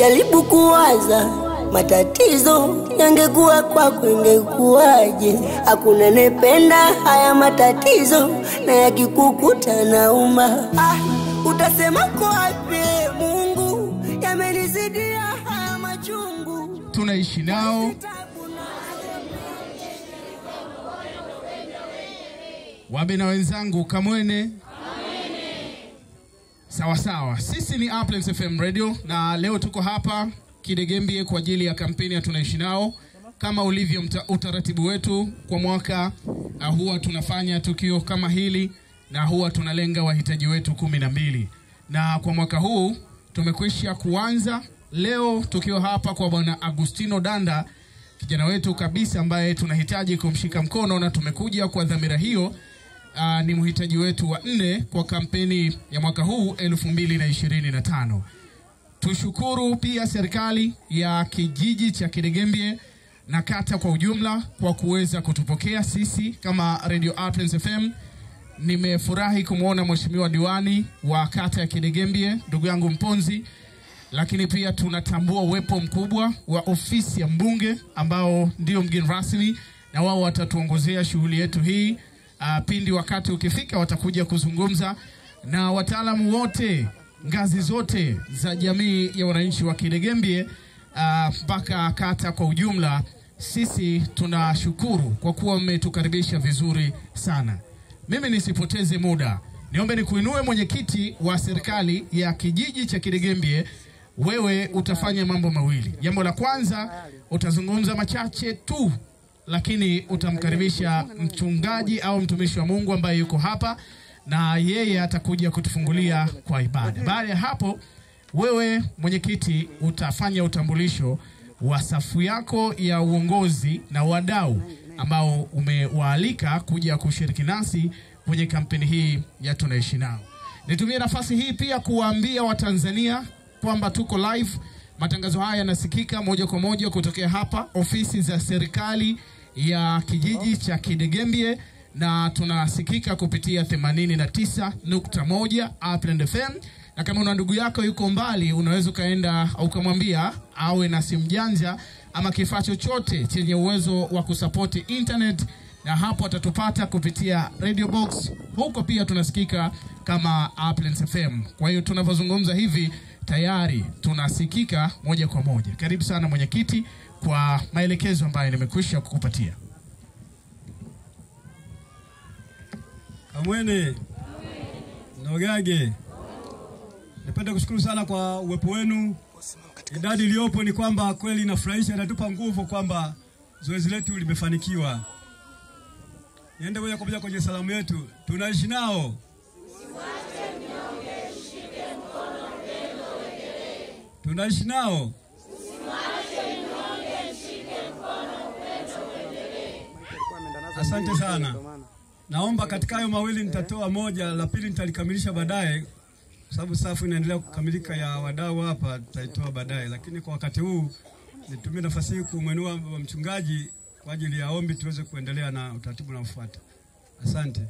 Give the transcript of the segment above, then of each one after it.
Jaribu kuwaza matatizo yangekuwa kwako ingekuwaje. Hakuna nependa haya matatizo na yakikukuta nauma. Utasema kwa wapi Mungu, yamenizidia haya machungu. Tunaishi nao. Wabe na wenzangu kamwene. Sawa sawa. Sisi ni Uplands FM Radio na leo tuko hapa Kidegembye kwa ajili ya kampeni ya Tunaishi Nao. Kama ulivyo utaratibu wetu kwa mwaka, huwa tunafanya tukio kama hili na huwa tunalenga wahitaji wetu 12. Na kwa mwaka huu tumekwisha kuanza leo tukio hapa kwa Bwana Agustino Danda, kijana wetu kabisa ambaye tunahitaji kumshika mkono, na tumekuja kwa dhamira hiyo. Ni mhitaji wetu wa 4 kwa kampeni ya mwaka huu 2025. Tushukuru pia serikali ya kijiji cha Kidegembye na kata kwa ujumla kwa kuweza kutupokea sisi kama Radio Uplands FM. Nimefurahi kumuona mheshimiwa diwani wa kata ya Kidegembye, ndugu yangu Mponzi, lakini pia tunatambua uwepo mkubwa wa ofisi ya mbunge ambao ndio mgeni rasmi, na wao watatuongozea shughuli yetu hii. Pindi wakati ukifika watakuja kuzungumza na wataalamu wote ngazi zote za jamii ya wananchi wa Kidegembye mpaka kata kwa ujumla. Sisi tunashukuru kwa kuwa mmetukaribisha vizuri sana. Mimi nisipoteze muda, niombe nikuinue mwenyekiti wa serikali ya kijiji cha Kidegembye. Wewe utafanya mambo mawili. Jambo la kwanza, utazungumza machache tu, lakini utamkaribisha mchungaji au mtumishi wa Mungu ambaye yuko hapa, na yeye atakuja kutufungulia kwa ibada. Baada ya hapo, wewe mwenyekiti utafanya utambulisho wa safu yako ya uongozi na wadau ambao umewaalika kuja kushiriki nasi kwenye kampeni hii ya Tunaishi Nao. Nitumie nafasi hii pia kuwaambia Watanzania kwamba tuko live. Matangazo haya yanasikika moja kwa moja kutokea hapa ofisi za serikali ya kijiji cha Kidegembye, na tunasikika kupitia 89.1 Upland FM. Na kama una ndugu yako yuko mbali, unaweza kaenda au kumwambia awe na simu janja ama kifaa chochote chenye uwezo wa kusupporti internet, na hapo atatupata kupitia Radio Box. Huko pia tunasikika kama Uplands FM. Kwa hiyo tunapozungumza hivi tayari tunasikika moja kwa moja. Karibu sana mwenyekiti kwa maelekezo ambayo nimekwisha kukupatia. Kamwene. Nogage. Napenda kushukuru sana kwa uwepo wenu. Idadi iliyopo ni kwamba kweli inafurahisha, inatupa nguvu kwamba zoezi letu limefanikiwa. Niende moja kwa moja kwenye salamu yetu. Tunaishi nao. Usiwache mnyonge, shike mkono upendo uendelee. Tunaishi nao. Usiwache mnyonge, shike mkono upendo uendelee. Asante sana. Naomba katika hayo mawili nitatoa moja, la pili nitalikamilisha baadaye, kwa sababu safu inaendelea kukamilika ya wadau hapa, tutaitoa baadaye. Lakini kwa wakati huu nitumie nafasi hii kumwenua mchungaji kwa ajili ya ombi tuweze kuendelea na utaratibu unaofuata. Asante.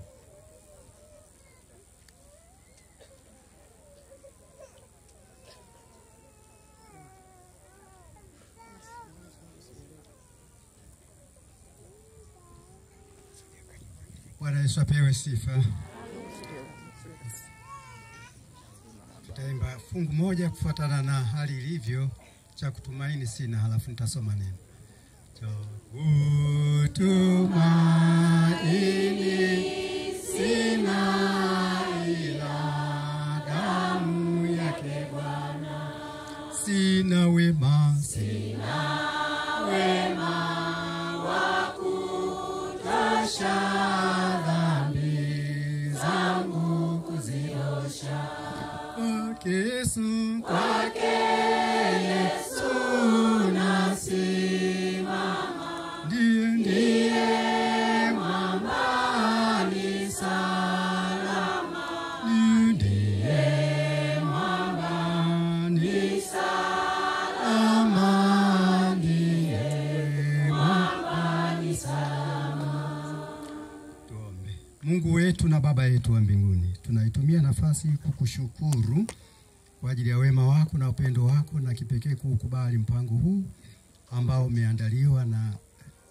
Bwana Yesu apewe sifa. Tutaimba fungu moja kufuatana na hali ilivyo, cha kutumaini sina, halafu nitasoma neno. Kutumaini sina ila damu yake Bwana. Sina wema, wa kutosha dhambi zangu kuziosha. Kwake Yesu nasimama, ndiye mwamba ni salama, ndiye mwamba ni salama, ndiye mwamba ni salama. Tuombe. Mungu wetu na Baba yetu wa mbinguni, tunaitumia nafasi kukushukuru kwa ajili ya wema wako na upendo wako, na kipekee kuukubali mpango huu ambao umeandaliwa na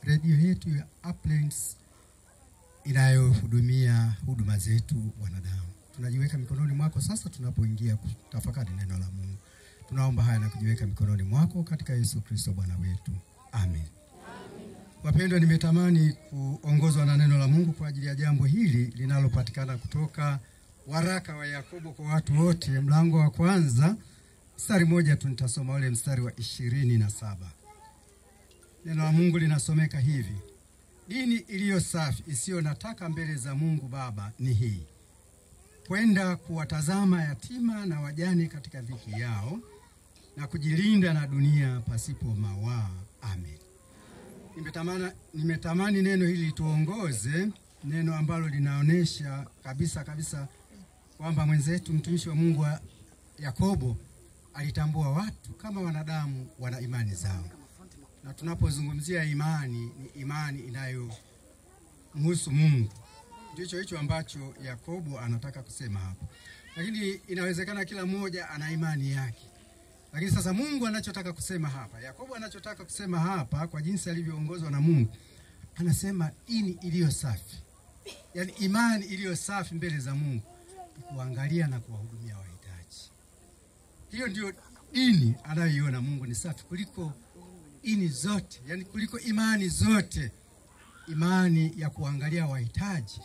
redio yetu ya Uplands inayohudumia huduma zetu wanadamu. Tunajiweka mikononi mwako sasa tunapoingia kutafakari neno la Mungu. Tunaomba haya na kujiweka mikononi mwako katika Yesu Kristo Bwana wetu. Amen. Wapendwa, nimetamani kuongozwa na neno la Mungu kwa ajili ya jambo hili linalopatikana kutoka waraka wa Yakobo kwa watu wote, mlango wa kwanza, mstari moja tu nitasoma ule mstari wa 27. Neno la Mungu linasomeka hivi: dini iliyo safi isiyo na taka mbele za Mungu Baba ni hii: kwenda kuwatazama yatima na wajane katika dhiki yao na kujilinda na dunia pasipo mawaa. Amen. Nimetamani neno hili tuongoze, neno ambalo linaonesha kabisa kwamba mwenzetu mtumishi wa Mungu wa Yakobo alitambua watu kama wanadamu wana imani zao. Na tunapozungumzia imani, ni imani inayomhusu Mungu. Ndicho hicho ambacho Yakobo anataka kusema hapo. Lakini inawezekana kila mmoja ana imani yake. Lakini sasa Mungu anachotaka kusema hapa, Yakobo anachotaka kusema hapa kwa jinsi alivyoongozwa na Mungu, anasema dini iliyo safi. Yaani imani iliyo safi mbele za Mungu ni kuangalia na kuwahudumia wahitaji. Hiyo ndio dini anayoiona Mungu ni safi kuliko dini zote, yani kuliko imani zote. Imani ya kuangalia wahitaji,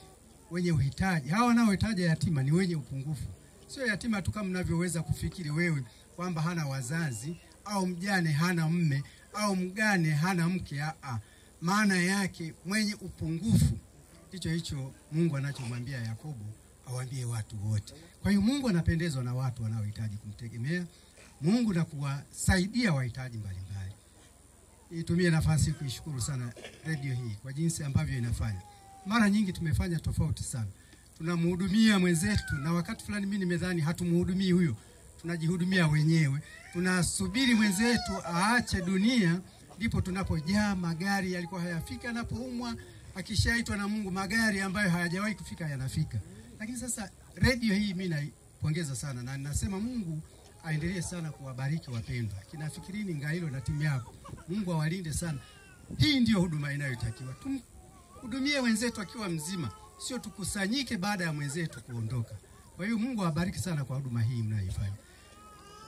wenye uhitaji. Hawa wanaohitaji yatima ni wenye upungufu. Sio yatima tu kama mnavyoweza kufikiri wewe kwamba hana wazazi, au mjane hana mme, au mgane hana mke. Maana yake mwenye upungufu. Hicho Mungu anachomwambia Yakobo awaambie watu wote. Kwa hiyo Mungu anapendezwa na watu wanaohitaji kumtegemea Mungu na kuwasaidia wahitaji mbalimbali. Nitumie nafasi kuishukuru sana redio hii kwa jinsi ambavyo inafanya. Mara nyingi tumefanya tofauti sana. Tunamhudumia mwenzetu, na wakati fulani mimi nimedhani hatumhudumii huyo, tunajihudumia wenyewe. Tunasubiri mwenzetu aache dunia ndipo tunapojaa magari yalikuwa hayafika anapoumwa. Akishaitwa na Mungu magari ambayo hayajawahi kufika yanafika. Lakini sasa redio hii mimi naipongeza sana, na ninasema Mungu aendelee sana kuwabariki wapendwa. Kinafikirini Ngailo na timu yako. Mungu awalinde sana. Hii ndio huduma inayotakiwa. Tumhudumie wenzetu akiwa mzima, sio tukusanyike baada ya mwenzetu kuondoka. Kwa hiyo Mungu awabariki sana kwa huduma hii mnayoifanya.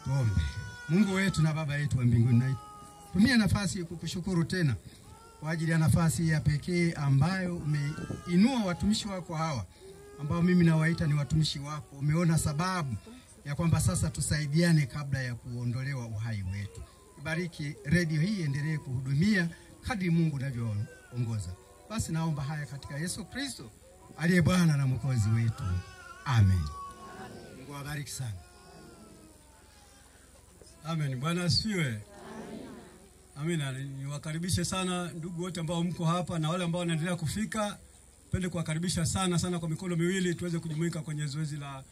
Tuombe. Mungu wetu na Baba yetu wa mbinguni, tumia nafasi kukushukuru tena kwa ajili ya nafasi ya pekee ambayo umeinua watumishi wako hawa, ambao mimi nawaita ni watumishi wako. Umeona sababu ya kwamba sasa tusaidiane kabla ya kuondolewa uhai wetu. Ibariki redio hii, endelee kuhudumia kadri Mungu anavyoongoza. Basi naomba haya katika Yesu Kristo aliye Bwana na Mwokozi wetu. Amen. Mungu awabariki sana. Amen. Bwana asifiwe. Amina. Niwakaribishe sana ndugu wote ambao mko hapa na wale ambao wanaendelea kufika. Pende kuwakaribisha sana kwa mikono miwili tuweze kujumuika kwenye zoezi la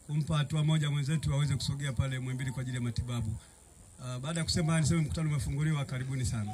kumpa hatua moja mwenzetu aweze kusogea pale Muhimbili kwa ajili ya matibabu. Baada ya kusema niseme mkutano umefunguliwa. Karibuni sana.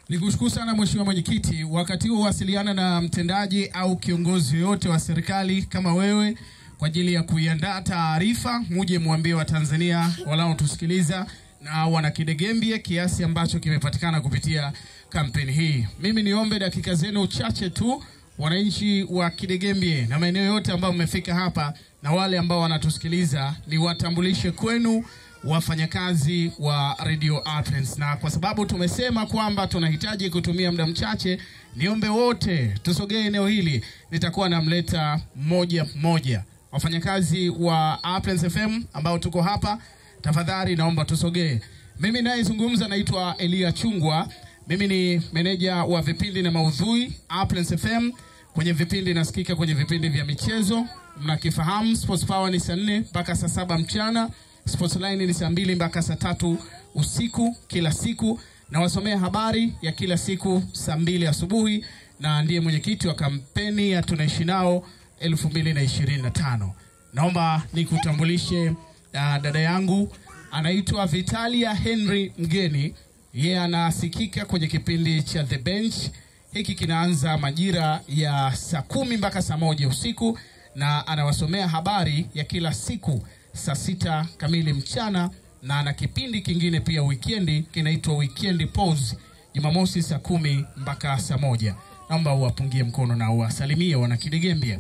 Nikushukuru sana Mheshimiwa Mwenyekiti. Wakati huu wasiliana na mtendaji au kiongozi yote wa serikali kama wewe kwa ajili ya kuiandaa taarifa, muje muambie wa Tanzania wanaotusikiliza na wana Kidegembye kiasi ambacho kimepatikana kupitia kampeni hii. Mimi niombe dakika zenu chache tu, wananchi wa Kidegembye na maeneo yote ambao mmefika hapa na wale ambao wanatusikiliza, ni watambulishe kwenu wafanyakazi wa Radio Uplands. Na kwa sababu tumesema kwamba tunahitaji kutumia muda mchache, niombe wote tusogee eneo hili. Nitakuwa namleta mmoja. Wafanyakazi wa Uplands FM ambao tuko hapa, tafadhali naomba tusogee. Mimi nayezungumza naitwa Elia Chungwa. Mimi ni meneja wa vipindi na maudhui Uplands FM. Kwenye vipindi nasikika kwenye vipindi vya michezo, mnakifahamu. Sports Power ni saa 4 mpaka saa 7 mchana. Sports Line ni saa 2 mpaka saa 3 usiku kila siku, na wasomea habari ya kila siku saa 2 asubuhi, na ndiye mwenyekiti wa kampeni ya Tunaishi Nao 2025. Naomba nikutambulishe dada yangu, anaitwa Vitalia Henry Mgeni. Yeye anasikika kwenye kipindi cha The Bench. Hiki kinaanza majira ya saa 10 mpaka saa 1 usiku, na anawasomea habari ya kila siku saa 6 kamili mchana, na ana kipindi kingine pia weekendi kinaitwa Weekend Pause Jumamosi saa 10 mpaka saa 1. Naomba uwapungie mkono na uwasalimie wana Kidegembye.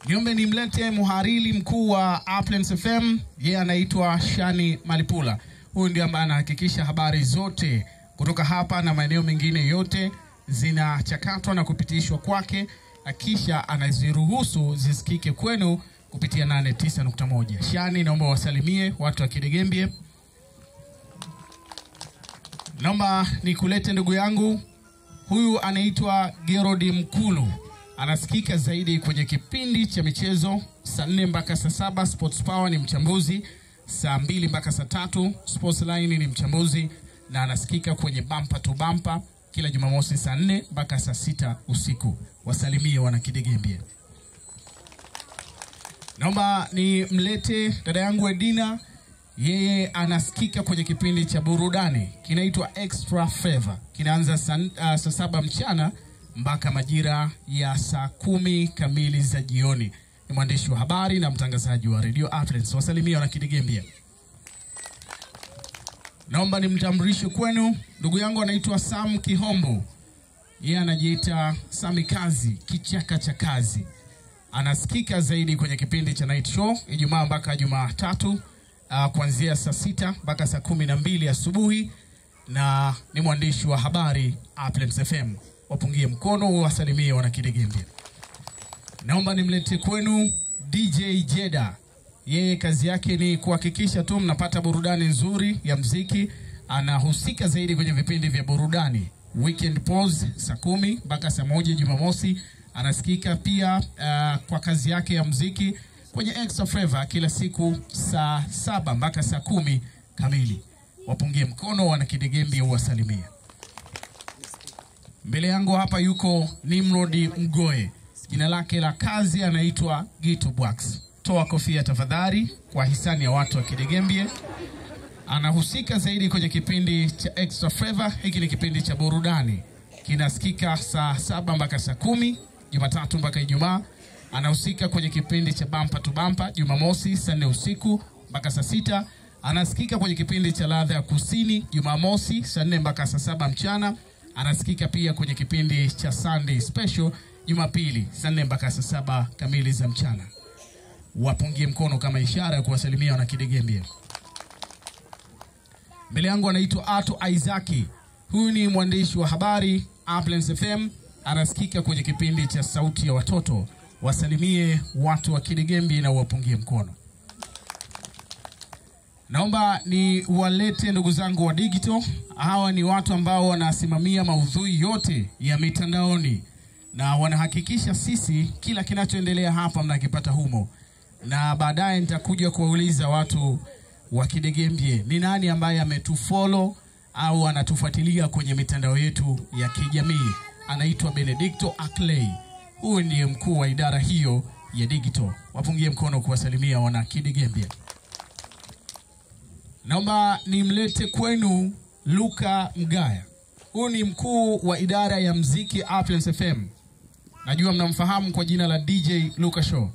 Niombe nimlete muhariri mkuu wa Uplands FM, yeye anaitwa Shani Malipula. Huyu ndiye ambaye anahakikisha habari zote kutoka hapa na maeneo mengine yote zinachakatwa na kupitishwa kwake, na kisha anaziruhusu zisikike kwenu kupitia 89.1. Shani, naomba wasalimie watu wa Kidegembye. Naomba nikulete ndugu yangu, huyu anaitwa Gerodi Mkulu. Anasikika zaidi kwenye kipindi cha michezo saa 4 mpaka saa 7, Sports Power ni mchambuzi, saa 2 mpaka saa 3, Sports Line ni mchambuzi, na anasikika kwenye Bumper to Bumper kila Jumamosi saa 4 mpaka saa 6 usiku. Wasalimie wana Kidegembye. Naomba ni mlete dada yangu Edina, yeye anasikika kwenye kipindi cha burudani kinaitwa Extra Favor. Kinaanza saa 7 mchana mpaka majira ya saa 10 kamili za jioni. Ni mwandishi wa habari na mtangazaji wa Radio Uplands. Wasalimia wana Kidegembye. Naomba nimtambulishe kwenu ndugu yangu anaitwa Sam Kihombo. Yeye anajiita Sami Kazi, kichaka cha kazi. Anasikika zaidi kwenye kipindi cha Night Show Ijumaa mpaka Jumatatu kuanzia saa 6 mpaka saa 12 asubuhi, na ni mwandishi wa habari Uplands FM. Wapungie mkono wasalimie wana Kidegembye. Naomba nimlete kwenu DJ Jeda. Yeye kazi yake ni kuhakikisha tu mnapata burudani nzuri ya muziki. Anahusika zaidi kwenye vipindi vya burudani Weekend Pause saa 10 mpaka saa 1 Jumamosi. Anasikika pia kwa kazi yake ya muziki kwenye Extra Favor kila siku saa 7 mpaka saa 10 kamili. Wapungie mkono wana Kidegembye uwasalimie. Mbele yangu hapa yuko Nimrodi Mgoe. Jina lake la kazi anaitwa Gitu Bwax. Toa kofia tafadhali kwa hisani ya watu wa Kidegembye. Anahusika zaidi kwenye kipindi cha Extra Favor. Hiki ni kipindi cha burudani. Kinasikika saa 7 mpaka saa 10 Jumatatu mpaka Ijumaa. Anahusika kwenye kipindi cha Bumper to Bumper Jumamosi saa 4 usiku mpaka saa 6. Anasikika kwenye kipindi cha Ladha ya Kusini Jumamosi saa 4 mpaka saa 7 mchana. Anasikika pia kwenye kipindi cha Sunday Special Jumapili saa 4 mpaka saa 7 kamili za mchana. Wapungie mkono kama ishara ya kuwasalimia wana Kidegembye. Mbele yangu anaitwa Ato Isaki. Huyu ni mwandishi wa habari Uplands FM. Anasikika kwenye kipindi cha Sauti ya Watoto. Wasalimie watu wa Kidegembye na wapungie mkono. Naomba ni walete ndugu zangu wa digital. Hawa ni watu ambao wanasimamia maudhui yote ya mitandaoni, na wanahakikisha sisi kila kinachoendelea hapa mnakipata humo. Na baadaye nitakuja kuwauliza watu wa Kidegembye ni nani ambaye ametufollow au anatufuatilia kwenye mitandao yetu ya kijamii. Anaitwa Benedicto Akley. Huyu ndiye mkuu wa idara hiyo ya digital. Wapungie mkono kuwasalimia wana Kidegembye. Naomba nimlete kwenu Luka Mgaya. Huyu ni mkuu wa idara ya muziki Uplands FM. Najua mnamfahamu kwa jina la DJ Luka Show.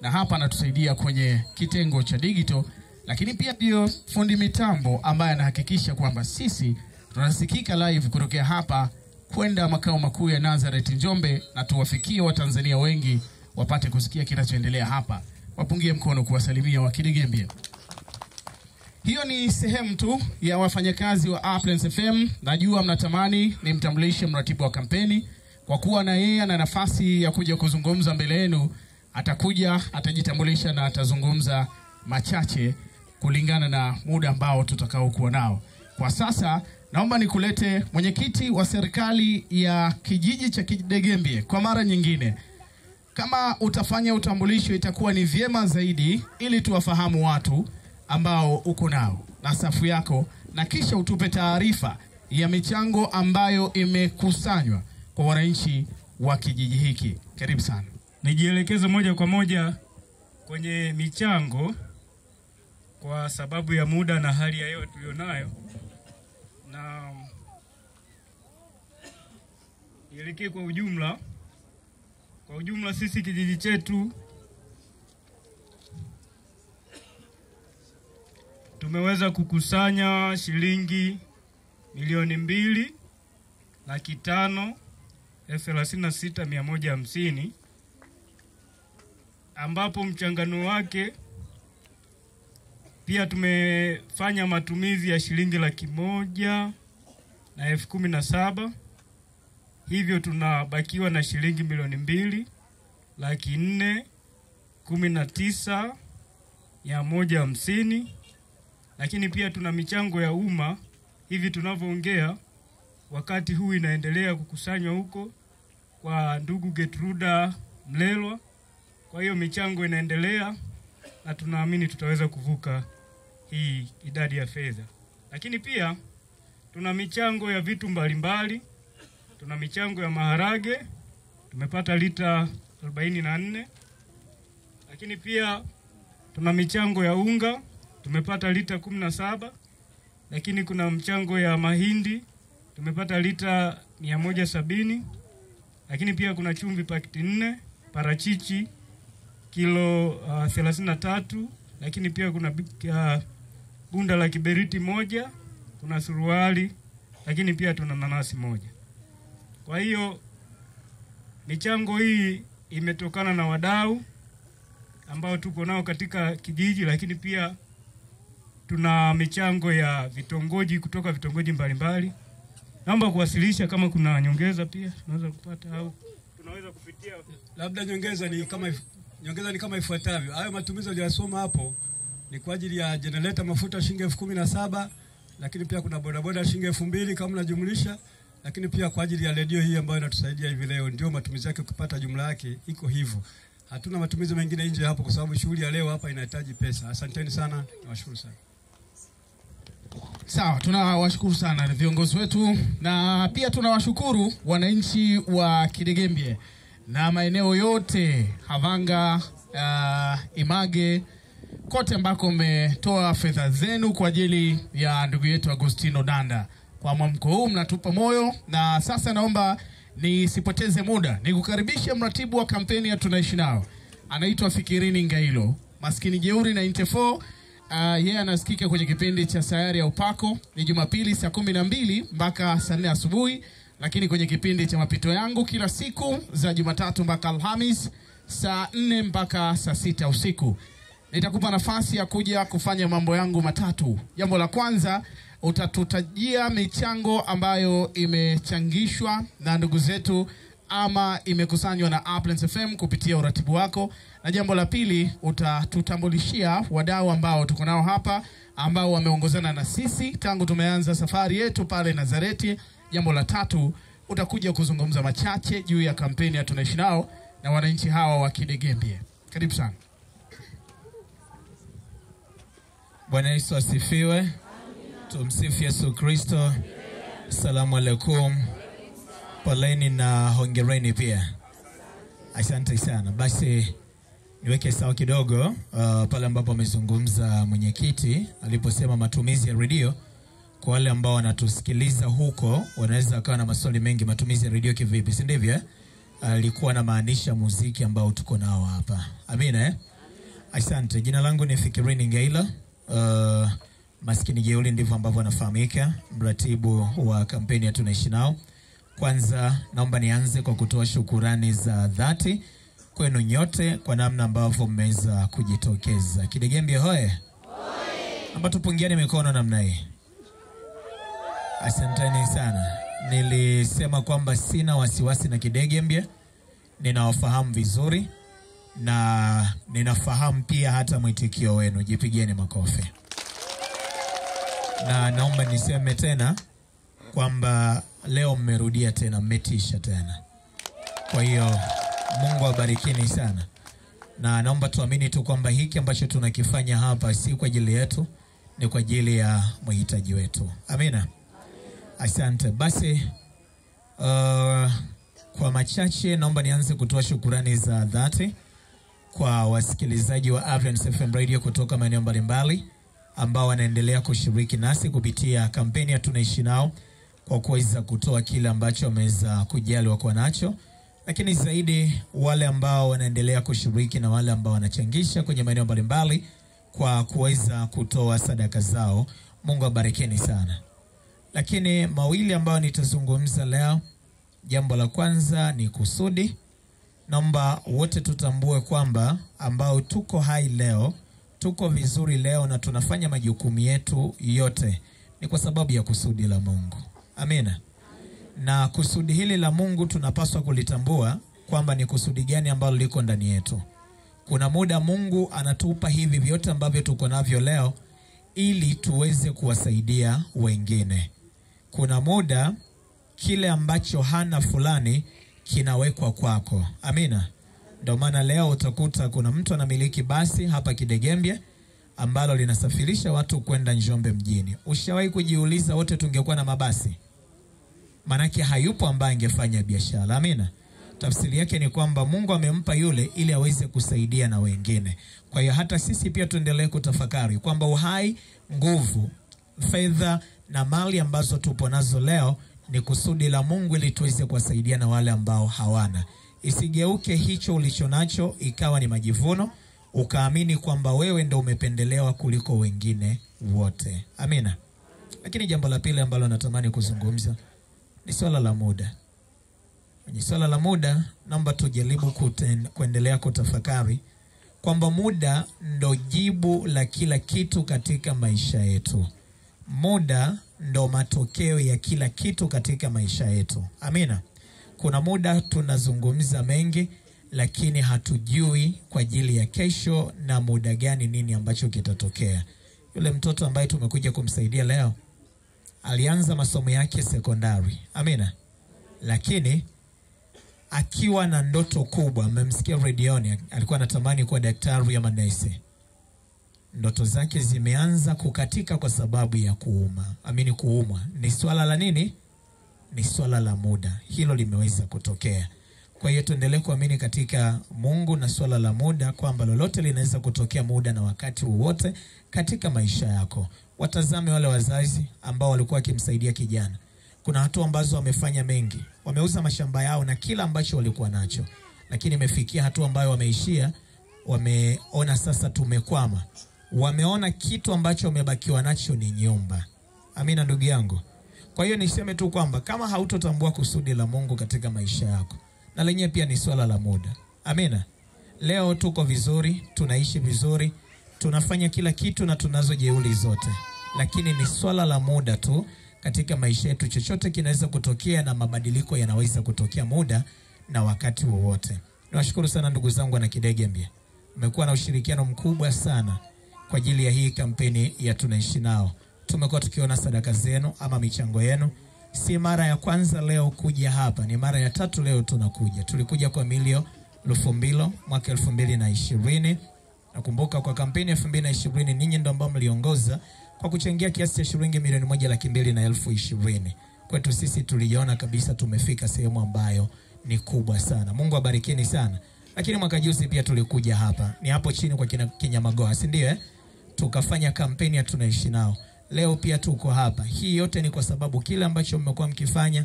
Na hapa anatusaidia kwenye kitengo cha digital, lakini pia ndio fundi mitambo ambaye anahakikisha kwamba sisi tunasikika live kutokea hapa kwenda makao makuu ya Nazareth Njombe, na tuwafikie Watanzania wengi wapate kusikia kinachoendelea hapa. Wapungie mkono kuwasalimia wa Kidegembye. Hiyo ni sehemu tu ya wafanyakazi wa Uplands FM. Najua mnatamani nimtambulishe mratibu wa kampeni, kwa kuwa na yeye ana nafasi ya kuja kuzungumza mbele yenu. Atakuja, atajitambulisha na atazungumza machache kulingana na muda ambao tutakao kuwa nao. Kwa sasa naomba nikulete mwenyekiti wa serikali ya kijiji cha Kidegembye kwa mara nyingine. Kama utafanya utambulisho itakuwa ni vyema zaidi, ili tuwafahamu watu ambao uko nao na safu yako, na kisha utupe taarifa ya michango ambayo imekusanywa kwa wananchi wa kijiji hiki. Karibu sana. Nijielekeze moja kwa moja kwenye michango kwa sababu ya muda na hali ya hewa tulionayo, na nielekee kwa ujumla Kwa ujumla sisi kijiji chetu tumeweza kukusanya shilingi milioni 2,536,150 ambapo mchangano wake pia tumefanya matumizi ya shilingi 117,000. Hivyo tunabakiwa na shilingi milioni 2,419,150. Lakini pia tuna michango ya umma hivi tunavyoongea, wakati huu inaendelea kukusanywa huko kwa ndugu Getruda Mlelwa. Kwa hiyo michango inaendelea na tunaamini tutaweza kuvuka hii idadi ya fedha. Lakini pia tuna michango ya vitu mbalimbali. Tuna michango ya maharage, tumepata lita 44. Lakini pia tuna michango ya unga, tumepata lita 17. Lakini kuna mchango ya mahindi, tumepata lita 170. Lakini pia kuna chumvi pakiti 4, parachichi kilo 33. Lakini pia kuna bunda la kiberiti 1, kuna suruali, lakini pia tuna nanasi 1. Kwa hiyo michango hii imetokana na wadau ambao tuko nao katika kijiji, lakini pia tuna michango ya vitongoji kutoka vitongoji mbalimbali. Naomba kuwasilisha kama kuna nyongeza pia tunaweza kupata au tunaweza kupitia. Labda nyongeza ni kama ifuatavyo. Hayo matumizi aliyosoma hapo ni kwa ajili ya generator mafuta shilingi 17,000, lakini pia kuna bodaboda shilingi 2,000 kama unajumlisha, lakini pia kwa ajili ya redio hii ambayo inatusaidia hivi leo, ndio matumizi yake kupata jumla yake iko hivyo. Hatuna matumizi mengine nje hapo kwa sababu shughuli ya leo hapa inahitaji pesa. Asanteni sana, nawashukuru sana. Sawa, tunawashukuru sana viongozi wetu na pia tunawashukuru wananchi wa Kidegembye na maeneo yote Havanga, Image, kote ambako mmetoa fedha zenu kwa ajili ya ndugu yetu Agostino Danda. Kwa mwamko huu mnatupa moyo, na sasa naomba nisipoteze muda nikukaribishe mratibu wa kampeni ya Tunaishi Nao. Anaitwa Fikirini Ngailo, Maskini Jeuri 94. Yeye anasikika kwenye kipindi cha Sayari ya Upako ni Jumapili saa 12 mpaka saa 4 asubuhi, lakini kwenye kipindi cha Mapito Yangu kila siku za Jumatatu mpaka Alhamis saa 4 mpaka saa 6 usiku. Nitakupa nafasi ya kuja kufanya mambo yangu matatu. Jambo la kwanza, utatutajia michango ambayo imechangishwa na ndugu zetu ama imekusanywa na Uplands FM kupitia uratibu wako. Na jambo la pili, utatutambulishia wadau ambao tuko nao hapa ambao wameongozana na sisi tangu tumeanza safari yetu pale Nazareti. Jambo la tatu, utakuja kuzungumza machache juu ya kampeni ya Tunaishi Nao na wananchi hawa wa Kidegembye. Karibu sana. Bwana Yesu asifiwe. Tumsifu Yesu Kristo. Asalamu alaykum. Poleni na hongereni pia. Asante sana. Basi niweke sawa kidogo pale ambapo amezungumza mwenyekiti aliposema matumizi ya redio. Kwa wale ambao wanatusikiliza huko wanaweza kuwa na maswali mengi, matumizi ya redio kivipi, si ndivyo? Alikuwa na maanisha muziki ambao tuko nao hapa. Amina. Asante. Jina langu ni Fikirini Ngailo. Maskini Jeuri ndivyo ambavyo anafahamika, mratibu wa kampeni ya Tunaishi Nao. Kwanza naomba nianze kwa kutoa shukurani za dhati kwenu nyote kwa namna ambavyo mmeweza kujitokeza. Kidegembye hoye. Naomba tupungiane mikono namna hii. Asanteni sana. Nilisema kwamba sina wasiwasi na Kidegembye. Ninawafahamu vizuri na ninafahamu pia hata mwitikio wenu. Jipigieni makofi. Na naomba niseme tena kwamba leo mmerudia tena, mmetisha tena. Kwa hiyo Mungu awabarikini sana. Na naomba tuamini tu kwamba hiki ambacho tunakifanya hapa si kwa ajili yetu, ni kwa ajili ya mahitaji wetu. Amina. Asante. Basi kwa machache naomba nianze kutoa shukurani za dhati kwa wasikilizaji wa Uplands FM Radio kutoka maeneo mbalimbali ambao wanaendelea kushiriki nasi kupitia kampeni ya Tunaishi Nao kwa kuweza kutoa kile ambacho wameweza kujaliwa kwa nacho lakini zaidi wale ambao wanaendelea kushiriki na wale ambao wanachangisha kwenye maeneo mbalimbali kwa kuweza kutoa sadaka zao. Mungu abarikeni sana. Lakini mawili ambayo nitazungumza leo, jambo la kwanza ni kusudi. Naomba wote tutambue kwamba ambao tuko hai leo, tuko vizuri leo na tunafanya majukumu yetu yote ni kwa sababu ya kusudi la Mungu. Amina. Na kusudi hili la Mungu tunapaswa kulitambua kwamba ni kusudi gani ambalo liko ndani yetu. Kuna muda Mungu anatupa hivi vyote ambavyo tuko navyo leo ili tuweze kuwasaidia wengine. Kuna muda kile ambacho hana fulani kinawekwa kwako. Amina. Ndio maana leo utakuta kuna mtu anamiliki basi hapa Kidegembye ambalo linasafirisha watu kwenda Njombe mjini. Ushawahi kujiuliza wote tungekuwa na mabasi? Manake hayupo ambaye angefanya biashara. Amina. Tafsiri yake ni kwamba Mungu amempa yule ili aweze kusaidia na wengine. Kwa hiyo hata sisi pia tuendelee kutafakari kwamba uhai, nguvu, fedha na mali ambazo tupo nazo leo ni kusudi la Mungu ili tuweze kuwasaidia na wale ambao hawana. Isigeuke hicho ulichonacho ikawa ni majivuno, ukaamini kwamba wewe ndio umependelewa kuliko wengine wote. Amina. Lakini jambo la pili ambalo natamani kuzungumza ni swala la muda. Kwenye swala la muda, naomba tujaribu kuendelea kutafakari kwamba muda ndo jibu la kila kitu katika maisha yetu. Muda ndo matokeo ya kila kitu katika maisha yetu. Amina. Kuna muda tunazungumza mengi lakini hatujui kwa ajili ya kesho na muda gani nini ambacho kitatokea. Yule mtoto ambaye tumekuja kumsaidia leo alianza masomo yake sekondari. Amina. Lakini akiwa na ndoto kubwa, mmemsikia redioni, alikuwa anatamani kuwa daktari ama nesi. Ndoto zake zimeanza kukatika kwa sababu ya kuumwa. Ni swala la nini? Ni swala la muda. Hilo limeweza kutokea. Kwa hiyo tuendelee kuamini katika Mungu na swala la muda kwamba lolote linaweza kutokea muda na wakati wowote katika maisha yako. Watazame wale wazazi ambao walikuwa wakimsaidia kijana. Kuna hatua ambazo wamefanya mengi. Wameuza mashamba yao na kila ambacho walikuwa nacho. Lakini imefikia hatua ambayo wameishia, wameona sasa tumekwama. Wameona kitu ambacho wamebakiwa nacho ni nyumba. Amina ndugu yangu. Kwa hiyo niseme tu kwamba kama hautotambua kusudi la Mungu katika maisha yako, na lenyewe pia ni swala la muda. Amina. Leo tuko vizuri, tunaishi vizuri, tunafanya kila kitu na tunazo jeuli zote. Lakini ni swala la muda tu katika maisha yetu. Chochote kinaweza kutokea na mabadiliko yanaweza kutokea muda na wakati wowote. Niwashukuru sana ndugu zangu na Kidegembye. Mmekuwa na ushirikiano mkubwa sana kwa ajili ya hii kampeni ya Tunaishi Nao. Tumekuwa tukiona sadaka zenu ama michango yenu. Si mara ya kwanza leo kuja hapa, ni mara ya 3 leo tunakuja. Tulikuja kwa Milio Lufumbilo mwaka 2020. Nakumbuka kwa kampeni ya 2020 ninyi ndio ambao mliongoza kwa kuchangia kiasi cha shilingi milioni 1,220,000. Kwetu sisi tuliona kabisa tumefika sehemu ambayo ni kubwa sana. Mungu abarikeni sana. Lakini mwaka juzi pia tulikuja hapa. Ni hapo chini kwa Kinyamagoa, si ndio tukafanya kampeni ya Tunaishi Nao. Leo pia tuko hapa. Hii yote ni kwa sababu kile ambacho mmekuwa mkifanya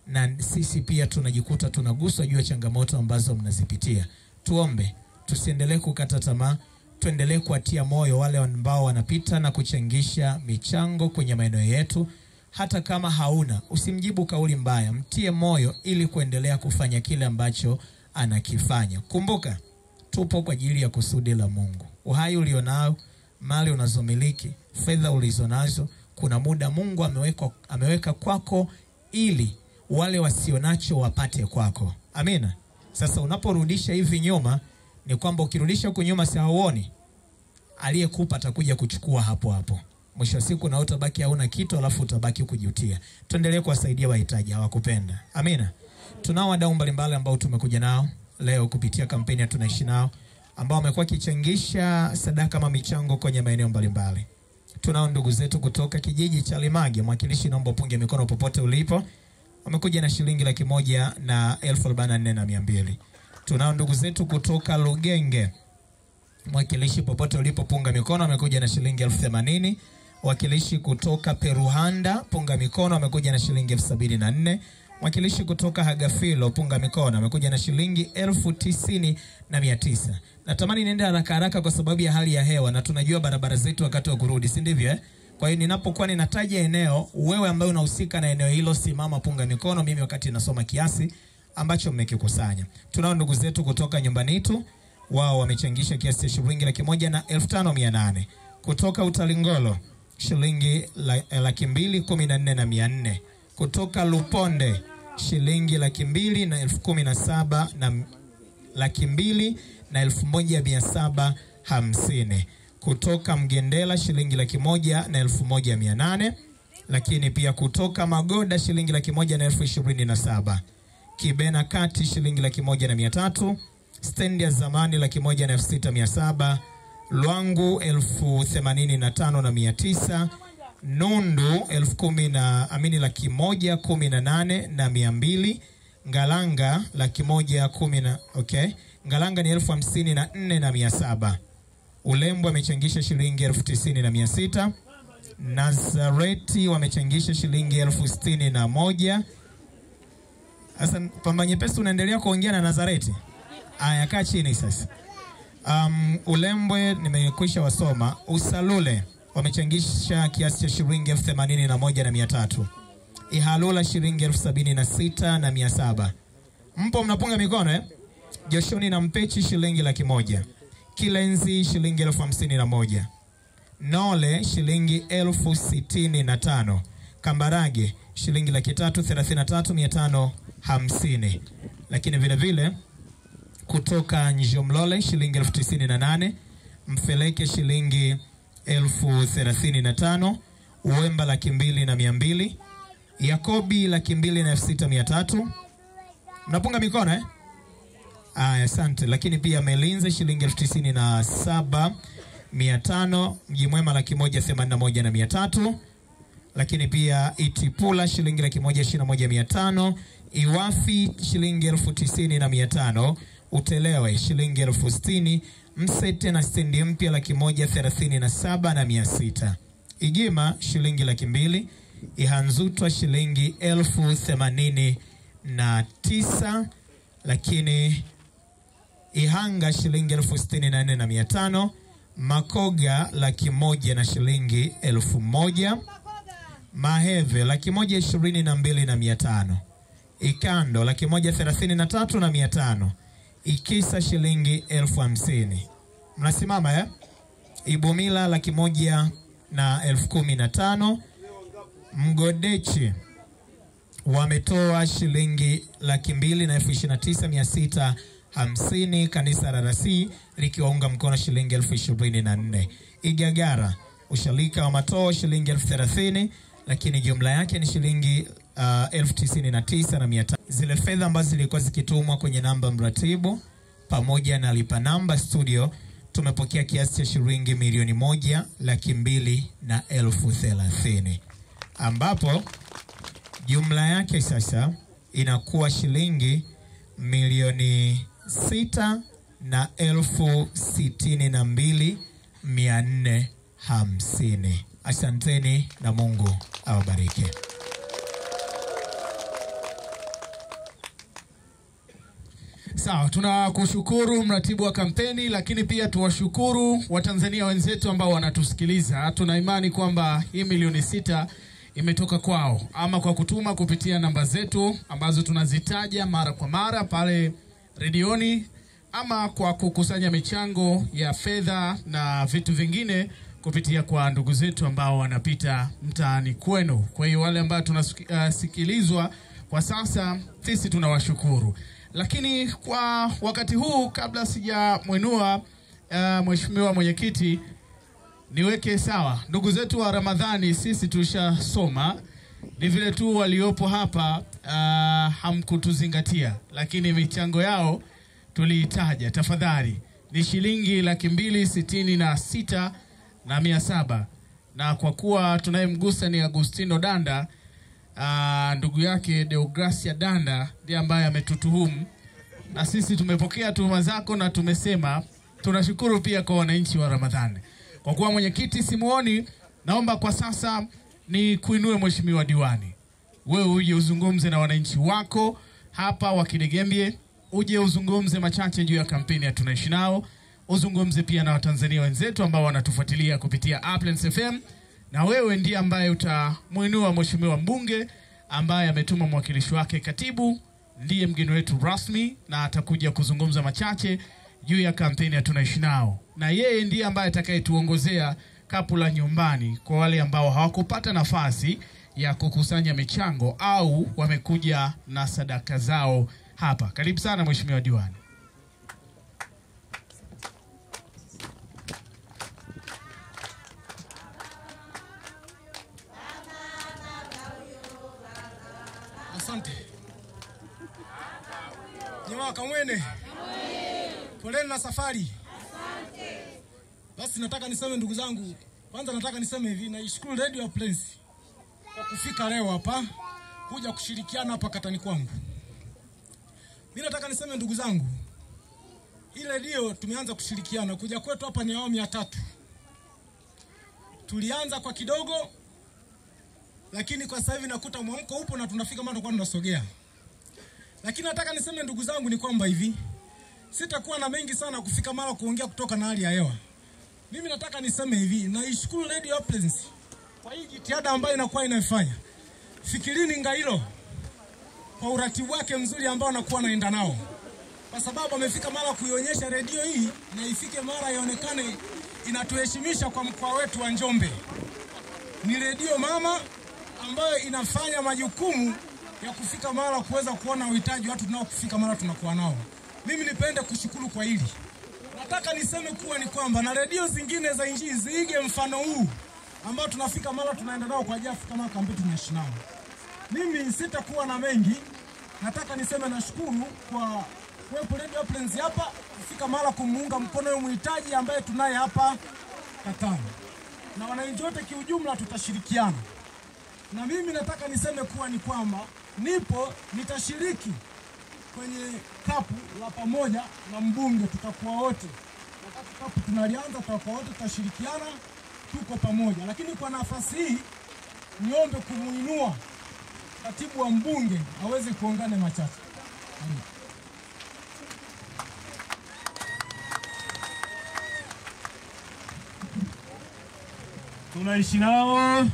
na sisi pia tunajikuta tunaguswa juu ya changamoto ambazo mnazipitia. Tuombe, tusiendelee kukata tamaa, tuendelee kuatia moyo wale ambao wanapita na kuchangisha michango kwenye maeneo yetu. Hata kama hauna, usimjibu kauli mbaya, mtie moyo ili kuendelea kufanya kile ambacho anakifanya. Kumbuka, tupo kwa ajili ya kusudi la Mungu. Uhai ulionao, mali unazomiliki, fedha ulizonazo, kuna muda Mungu ameweka kwako ili wale wasionacho wapate kwako. Amina. Sasa unaporudisha hivi nyuma, ni kwamba ukirudisha huko nyuma si hauoni, aliyekupa atakuja kuchukua hapo hapo. Mwisho siku na utabaki hauna kitu, alafu utabaki kujutia. Tuendelee kuwasaidia wahitaji, hawakupenda. Amina. Tunao wadau mbalimbali ambao tumekuja nao leo kupitia kampeni ya Tunaishi Nao, ambao wamekuwa kichangisha sadaka kama michango kwenye maeneo mbalimbali. Tunao ndugu zetu kutoka kijiji cha Limage, mwakilishi naomba punge mikono popote ulipo. Wamekuja na shilingi 100,000 na 44,200. Tunao ndugu zetu kutoka Lugenge, mwakilishi popote ulipo punga mikono, wamekuja na shilingi 80,000. Wakilishi kutoka Peruhanda punga mikono, wamekuja na shilingi 74,000. Mwakilishi kutoka Hagafilo punga mikono amekuja na shilingi 90,900. Natamani niende haraka haraka kwa sababu ya hali ya hewa na tunajua barabara zetu wakati wa kurudi, si ndivyo eh? Kwa hiyo ninapokuwa ninataja eneo, wewe ambaye unahusika na eneo hilo simama punga mikono, mimi wakati nasoma kiasi ambacho mmekikusanya. Tunao ndugu zetu kutoka nyumbani tu, wao wamechangisha kiasi cha shilingi 1,500,800. Kutoka Utalingolo shilingi 2,14,400. Kutoka Luponde shilingi 2,17,000 na 2,1,750. Kutoka Mgendela shilingi 1,1,800. Lakini pia kutoka Magoda shilingi 1,127. Kibena Kati shilingi 1,300. Stendi ya zamani 1,607. Lwangu 85,900. Nundu 1,18,200. Ngalanga 1,10,000. Okay. Ngalanga ni 54,700. Ulembo amechangisha shilingi 90,600. Nazareti wamechangisha shilingi 61,000. Sasa pamba nyepesi unaendelea kuongea na Nazareti? Aya, kaa chini sasa. Ulembwe nimekwisha wasoma. Usalule wamechangisha kiasi cha shilingi 81,300. Ihalula shilingi 76,700. Mpo mnapunga mikono eh? Joshoni na Mpechi shilingi 100,000. Kilenzi shilingi 51,000. Nole shilingi 65,000. Kambarage shilingi 333,550. Lakini vile vile kutoka Njomlole shilingi 98,000. Mfeleke shilingi 35,000. Uwemba 2,200. Yakobi 2,600. Mnapunga mikono eh? Asante. Lakini pia Melinze shilingi 97,500. Mjimwema 181,300. Lakini pia Itipula shilingi 121,500. Iwafi shilingi 90,500. Utelewe shilingi 60,000. Msete na stendi mpya 137,600. Igima shilingi 200,000. Ihanzutwa shilingi 89,000. Lakini Ihanga shilingi 64,500. Makoga 100,000 na shilingi 1,000. Maheve 122,500. Ikando 133,500. Ikisa shilingi 50,000. Mnasimama eh? Ibumila 115,000. Mgodechi wametoa shilingi 229,650. Kanisa RRC likiwaunga mkono shilingi 24,000. Igagara ushalika wa matoo shilingi 30,000. Lakini jumla yake ni shilingi 99,500. Zile fedha ambazo zilikuwa zikitumwa kwenye namba mratibu pamoja na lipa namba studio, tumepokea kiasi cha shilingi 1,200,30, ambapo jumla yake sasa inakuwa shilingi 6,62,450. Asanteni na Mungu awabariki. Sawa, tunakushukuru mratibu wa kampeni, lakini pia tuwashukuru Watanzania wenzetu ambao wanatusikiliza. Tuna imani kwamba hii 6,000,000 imetoka kwao ama kwa kutuma kupitia namba zetu ambazo tunazitaja mara kwa mara pale redioni, ama kwa kukusanya michango ya fedha na vitu vingine kupitia kwa ndugu zetu ambao wanapita mtaani kwenu. Kwa hiyo wale ambao tunasikilizwa kwa sasa, sisi tunawashukuru. Lakini kwa wakati huu, kabla sijamwinua mheshimiwa mwenyekiti, niweke sawa ndugu zetu wa Ramadhani. Sisi tulishasoma, ni vile tu waliopo hapa hamkutuzingatia, lakini michango yao tuliitaja. Tafadhali, ni shilingi 266,700. Na kwa kuwa tunayemgusa ni Agustino Danda, ndugu yake Deogracia Danda ndiye ambaye ametutuhumu, na sisi tumepokea tuhuma zako na tumesema tunashukuru pia kwa wananchi wa Ramadhani. Kwa kuwa mwenyekiti simuoni, naomba kwa sasa ni kuinue mheshimiwa diwani. wewe uje uzungumze na wananchi wako hapa wa Kidegembye, uje uzungumze machache juu ya kampeni ya tunaishi nao, uzungumze pia na Watanzania wenzetu ambao wanatufuatilia kupitia Uplands FM, na wewe ndiye ambaye utamuinua mheshimiwa mbunge ambaye ametuma mwakilishi wake. Katibu ndiye mgeni wetu rasmi na atakuja kuzungumza machache juu ya kampeni ya tunaishi nao, na yeye ndiye ambaye atakayetuongozea kapu la nyumbani kwa wale ambao hawakupata nafasi ya kukusanya michango au wamekuja na sadaka zao hapa. Karibu sana mheshimiwa diwani. Asante. Jamaa kamwene. Poleni na safari. Asante. Basi nataka niseme ndugu zangu, kwanza nataka niseme hivi, naishukuru Radio Uplands kwa kufika leo hapa kuja kushirikiana hapa katani kwangu. Mimi nataka niseme ndugu zangu, hii radio tumeanza kushirikiana, kuja kwetu hapa ni awamu ya 3. Tulianza kwa kidogo, lakini kwa sasa hivi nakuta mwamko upo na tunafika mara kwa tunasogea. Lakini nataka niseme ndugu zangu ni kwamba hivi, sitakuwa na mengi sana kufika mara kuongea kutoka na hali ya hewa. Mimi nataka niseme hivi, naishukuru Radio Uplands kwa hii jitihada ambayo inakuwa inaifanya. Fikirini Ngailo kwa uratibu wake mzuri ambao anakuwa anaenda nao, kwa sababu amefika mara kuionyesha radio hii na ifike mara ionekane inatuheshimisha kwa mkoa wetu wa Njombe. Ni radio mama ambayo inafanya majukumu ya kufika mara kuweza kuona uhitaji watu tunao kufika mara tunakuwa nao. Mimi nipende kushukuru kwa hili. Nataka niseme kuwa ni kwamba na radio zingine za nchi ziige mfano huu ambao tunafika mara tunaenda nao kwa jafu kama kampeni tunaishi nao. Mimi sitakuwa na mengi. Nataka niseme nashukuru kwa kuwepo Radio Uplands hapa kufika mara kumuunga mkono yule mhitaji ambaye tunaye hapa Katani. Na wananchi wote kiujumla tutashirikiana. Na mimi nataka niseme kuwa ni kwamba nitashiriki kwenye kapu la pamoja na mbunge, tutakuwa wote. Wakati kapu tunalianza tutakuwa wote, tutashirikiana, tuko pamoja. Lakini kwa nafasi hii niombe kumuinua katibu wa mbunge aweze kuongana machache. Tunaishi nao.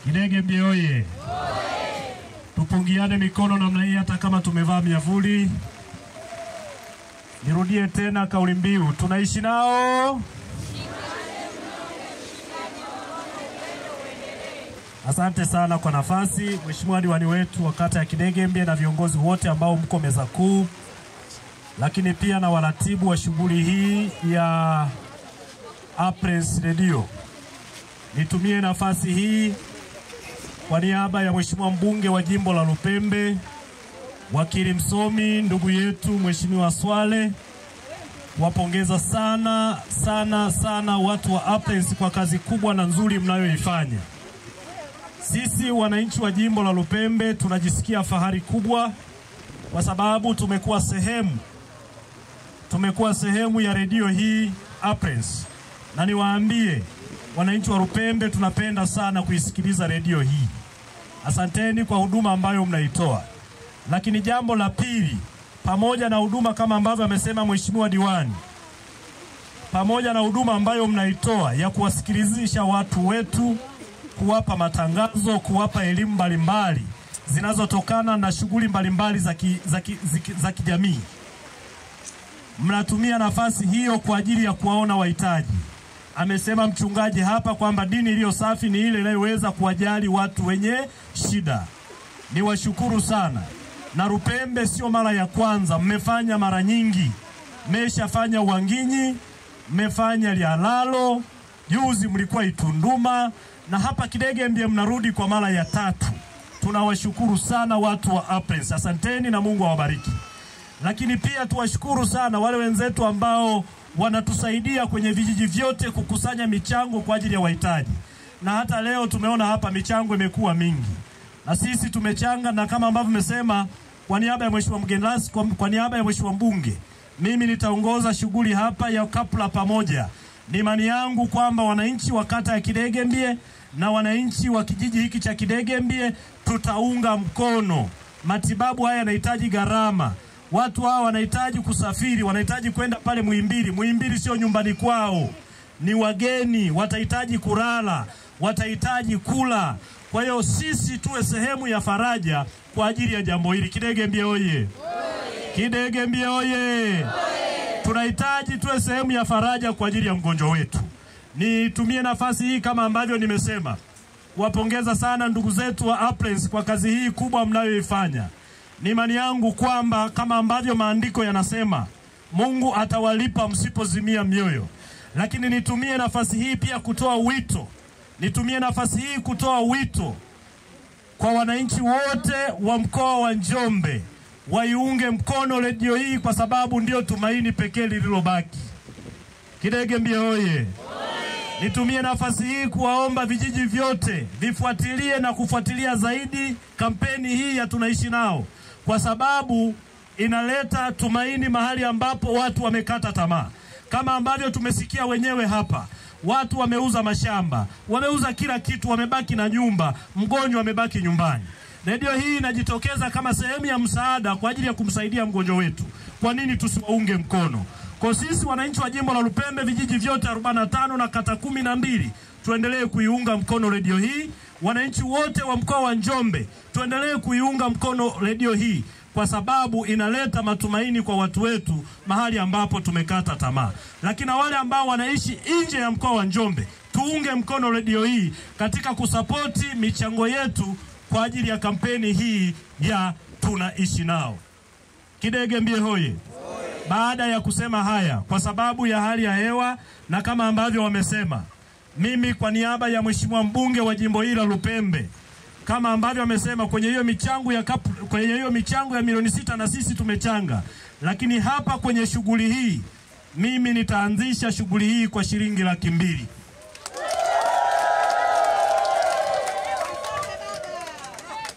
Kidegembye oye. Tupungiane mikono namna hii hata kama tumevaa miavuli. Nirudie tena kauli mbiu, tunaishi nao. Asante sana kwa nafasi, mheshimiwa diwani wetu wa kata ya Kidegembye na viongozi wote ambao mko meza kuu, lakini pia na waratibu wa shughuli hii ya Uplands Radio. Nitumie nafasi hii kwa niaba ya mheshimiwa mbunge wa jimbo la Lupembe, wakili msomi ndugu yetu mheshimiwa Swale, wapongeza sana sana sana watu wa Uplands kwa kazi kubwa na nzuri mnayoifanya. Sisi wananchi wa jimbo la Lupembe tunajisikia fahari kubwa kwa sababu tumekuwa sehemu ya radio hii Uplands. Na niwaambie wananchi wa Lupembe tunapenda sana kuisikiliza radio hii. Asanteni kwa huduma ambayo mnaitoa. Lakini jambo la pili, pamoja na huduma kama ambavyo amesema mheshimiwa diwani, pamoja na huduma ambayo mnaitoa ya kuwasikilizisha watu wetu, kuwapa matangazo, kuwapa elimu mbalimbali zinazotokana na shughuli mbalimbali za kijamii, mnatumia nafasi hiyo kwa ajili ya kuwaona wahitaji. Amesema mchungaji hapa kwamba dini iliyo safi ni ile inayoweza kuwajali watu wenye shida. Niwashukuru sana. Na Lupembe sio mara ya kwanza, mmefanya mara nyingi. Mmeshafanya Uwanginyi, mmefanya Lialalo, juzi mlikuwa Itunduma, na hapa Kidegembye mnarudi kwa mara ya 3. Tunawashukuru sana watu wa Uplands. Asanteni na Mungu awabariki. Lakini pia tuwashukuru sana wale wenzetu ambao wanatusaidia kwenye vijiji vyote kukusanya michango kwa ajili ya wahitaji. Na hata leo tumeona hapa michango imekuwa mingi. Na sisi tumechanga, na kama ambavyo nimesema kwa niaba ya mheshimiwa mgeni rasmi, kwa niaba ya mheshimiwa mbunge, mimi nitaongoza shughuli hapa ya kapu la pamoja Ni imani yangu kwamba wananchi wa kata ya Kidegembye na wananchi wa kijiji hiki cha Kidegembye tutaunga mkono. Matibabu haya yanahitaji gharama. Watu hawa wanahitaji kusafiri, wanahitaji kwenda pale Muhimbili. Muhimbili sio nyumbani kwao. Ni wageni, watahitaji kulala, watahitaji kula. Kwa hiyo sisi tuwe sehemu ya faraja kwa ajili ya jambo hili. Kidegembye oye! Kidegembye oye! Tunahitaji tuwe sehemu ya faraja kwa ajili ya mgonjwa wetu. Nitumie nafasi hii kama ambavyo nimesema, kuwapongeza sana ndugu zetu wa Apples kwa kazi hii kubwa mnayoifanya. Ni imani yangu kwamba kama ambavyo maandiko yanasema, Mungu atawalipa msipozimia mioyo. Lakini nitumie nafasi hii pia kutoa wito. Nitumie nafasi hii kutoa wito kwa wananchi wote wa mkoa wa Njombe waiunge mkono redio hii, kwa sababu ndio tumaini pekee lililobaki. Kidegembye oye! Nitumie nafasi hii kuwaomba vijiji vyote vifuatilie na kufuatilia zaidi kampeni hii ya Tunaishi Nao, kwa sababu inaleta tumaini mahali ambapo watu wamekata tamaa. Kama ambavyo tumesikia wenyewe hapa, watu wameuza mashamba, wameuza kila kitu, wamebaki na nyumba, mgonjwa amebaki nyumbani. Redio hii inajitokeza kama sehemu ya msaada kwa ajili ya kumsaidia mgonjwa wetu. Kwa nini tusiwaunge mkono? Kwa sisi wananchi wa jimbo la Lupembe, vijiji vyote 45 na kata 12, tuendelee kuiunga mkono redio hii. Wananchi wote wa mkoa wa Njombe, tuendelee kuiunga mkono redio hii, kwa sababu inaleta matumaini kwa watu wetu mahali ambapo tumekata tamaa. Lakini wale ambao wanaishi nje ya mkoa wa Njombe, tuunge mkono redio hii katika kusapoti michango yetu kwa ajili ya kampeni hii ya Tunaishi Nao. Kidegembye hoye! Baada ya kusema haya, kwa sababu ya hali ya hewa na kama ambavyo wamesema, mimi kwa niaba ya mheshimiwa mbunge wa jimbo hili la Lupembe, kama ambavyo wamesema kwenye hiyo michango ya milioni 6 na sisi tumechanga, lakini hapa kwenye shughuli hii mimi nitaanzisha shughuli hii kwa shilingi 200,000.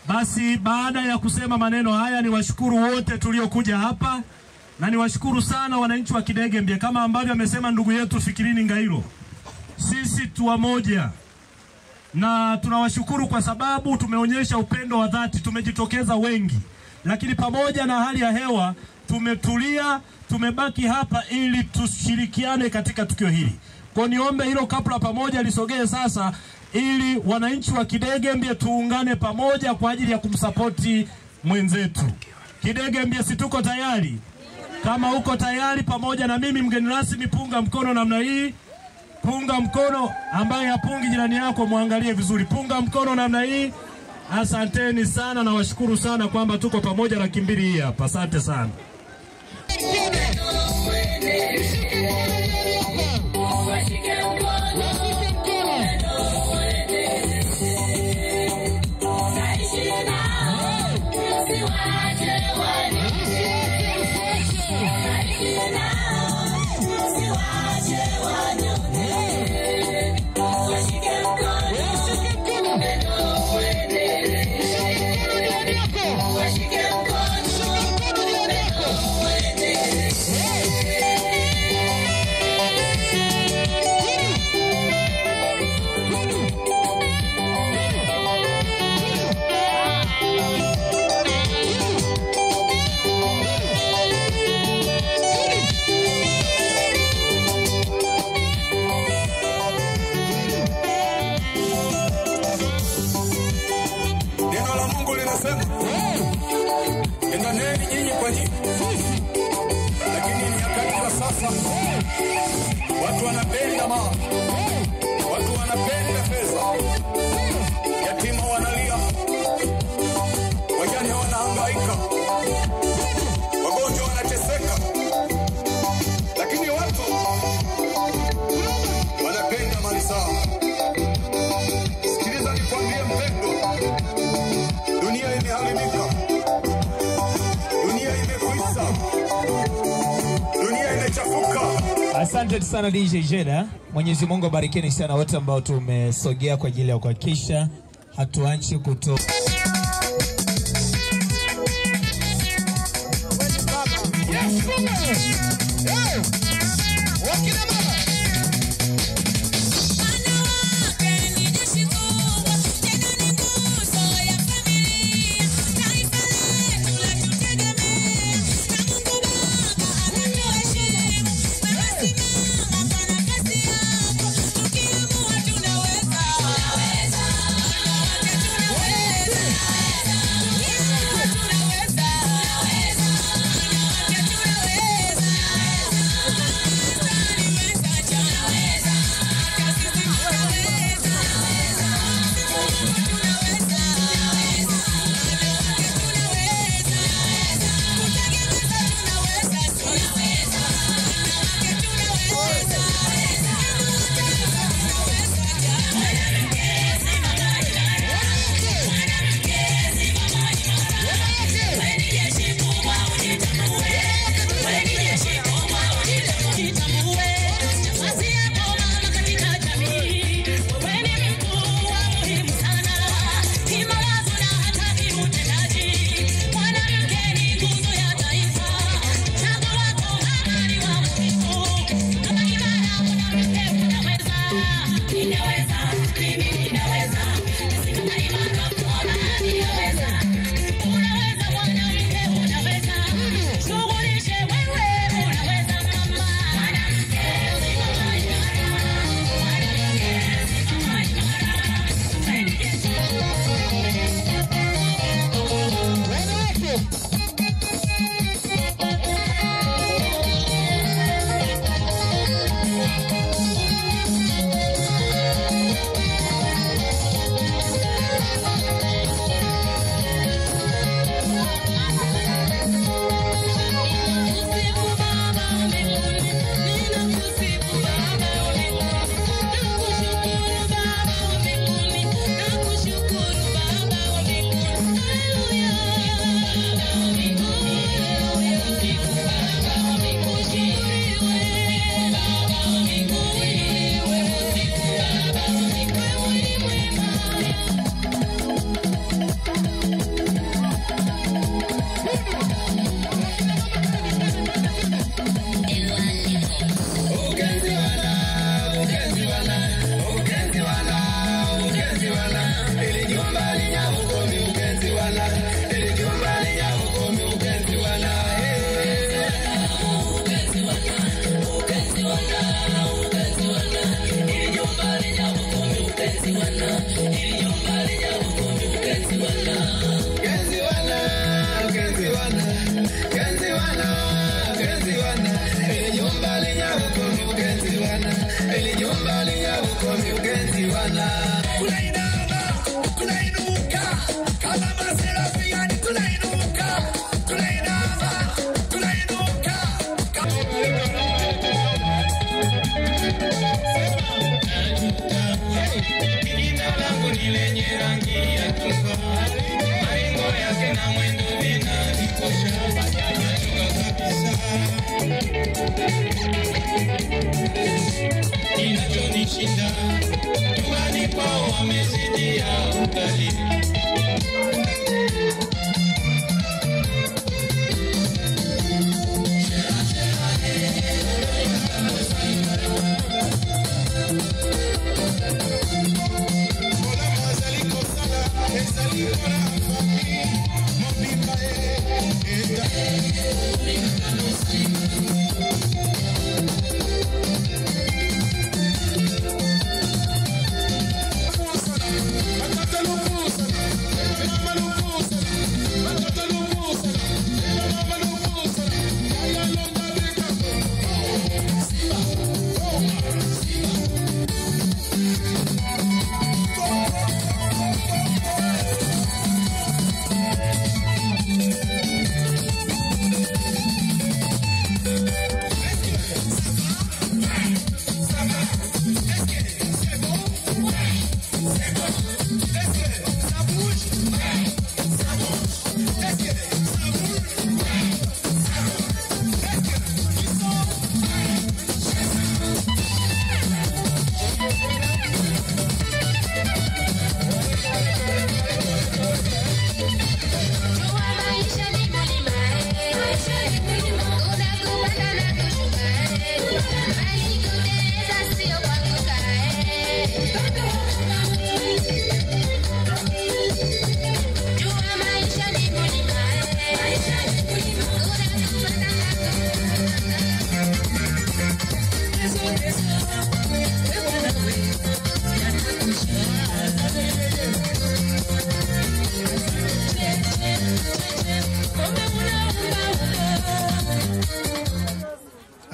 Basi baada ya kusema maneno haya, niwashukuru wote tuliokuja hapa, na niwashukuru sana wananchi wa Kidegembye. Kama ambavyo amesema ndugu yetu Fikirini Ngailo, sisi tu wamoja, na tunawashukuru kwa sababu tumeonyesha upendo wa dhati, tumejitokeza wengi. Lakini pamoja na hali ya hewa tumetulia, tumebaki hapa ili tushirikiane katika tukio hili. Kwa niombe hilo kapla pamoja lisogee sasa, ili wananchi wa Kidegembye tuungane pamoja kwa ajili ya kumsapoti mwenzetu. Kidegembye, si tuko tayari? Kama uko tayari pamoja na mimi mgeni rasmi, punga mkono namna hii. Punga mkono, ambaye hapungi jirani yako muangalie vizuri. Punga mkono namna hii. Asanteni sana na washukuru sana kwamba tuko pamoja na kimbili hii hapa. Asante sana. Watu wanapenda mali, watu wanapenda pesa, yatima wanalia, wajane wanahangaika, wagonjwa wanateseka, lakini watu wanapenda mali zao. Sikiliza nikwambie mpendo, dunia imeharibika, dunia imekwisha, dunia imechafuka. Asante sana DJ Jeda. Mwenyezi Mungu abarikeni sana wote ambao tumesogea kwa ajili ya kuhakikisha hatuachi kutoka.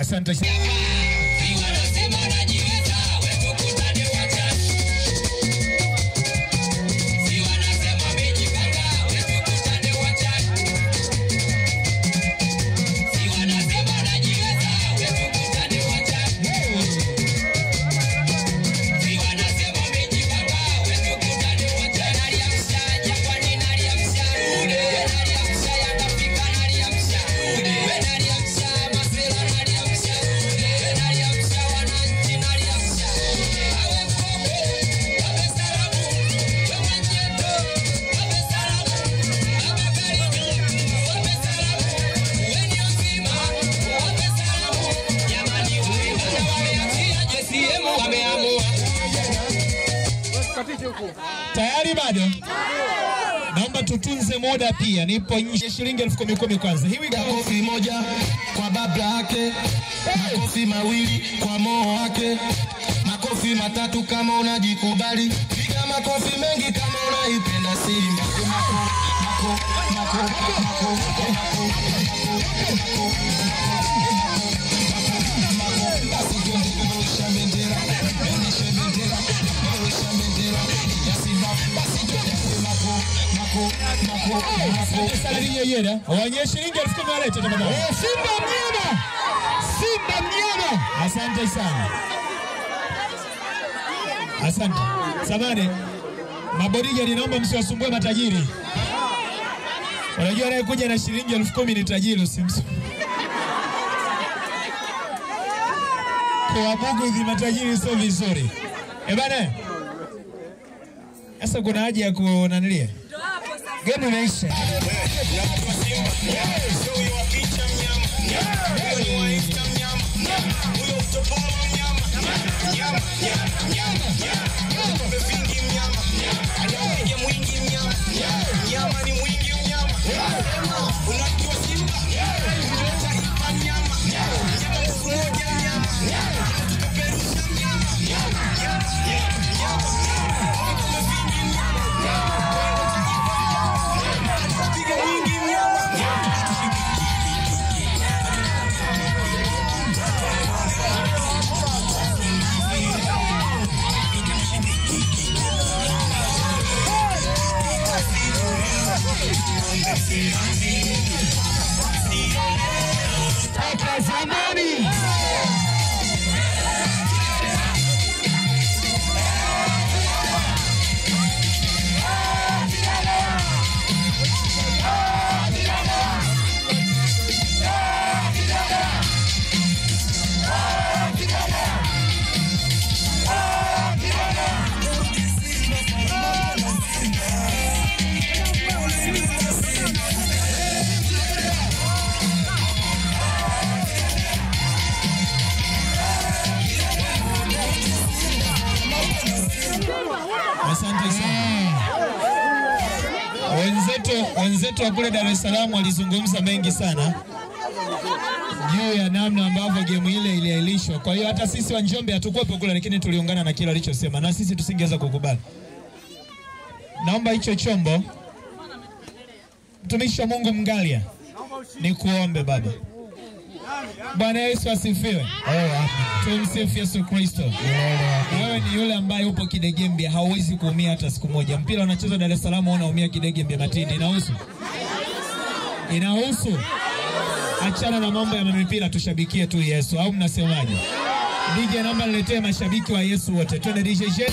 Asante. Tayari bado? Naomba tutunze muda pia. Nipo nje shilingi 10,000 kwanza. Here we go. Makofi moja kwa baba yake. Makofi mawili kwa moyo wake. Makofi matatu kama unajikubali. Piga makofi mengi kama unaipenda Simba. Wenye shilingi 10,000 walete tafadhali. Simba mnyama! Simba mnyama! Asante sana. Asante. Samahani. Mabodyguard naomba msiwasumbue matajiri. Unajua anayekuja na shilingi 10,000 ni tajiri, usimsumbue. Kwa bugudhi matajiri sio vizuri. Bana. Sasa kuna haja ya kunanilia. Game imeisha. Asante sana. Wenzetu wa kule Dar es Salaam walizungumza mengi sana juu ya namna ambavyo game ile iliahirishwa. Kwa hiyo hata sisi wa Njombe hatukuwepo kule, lakini tuliungana na kila alichosema na sisi tusingeweza kukubali. Naomba hicho chombo, mtumishi wa Mungu Mgalia, ni kuombe baba. Bwana Yesu asifiwe. Tumsifu Yesu Kristo. Wewe ni yule ambaye upo Kidegembia, hauwezi kuumia hata siku moja. Mpira unachezwa Dar es Salaam, unaumia Kidegembia Matindi. Inahusu? Inahusu? Achana na mambo ya mipira, tushabikie tu Yesu, au mnasemaje? DJ naomba niletee mashabiki wa Yesu wote. Twende DJ J.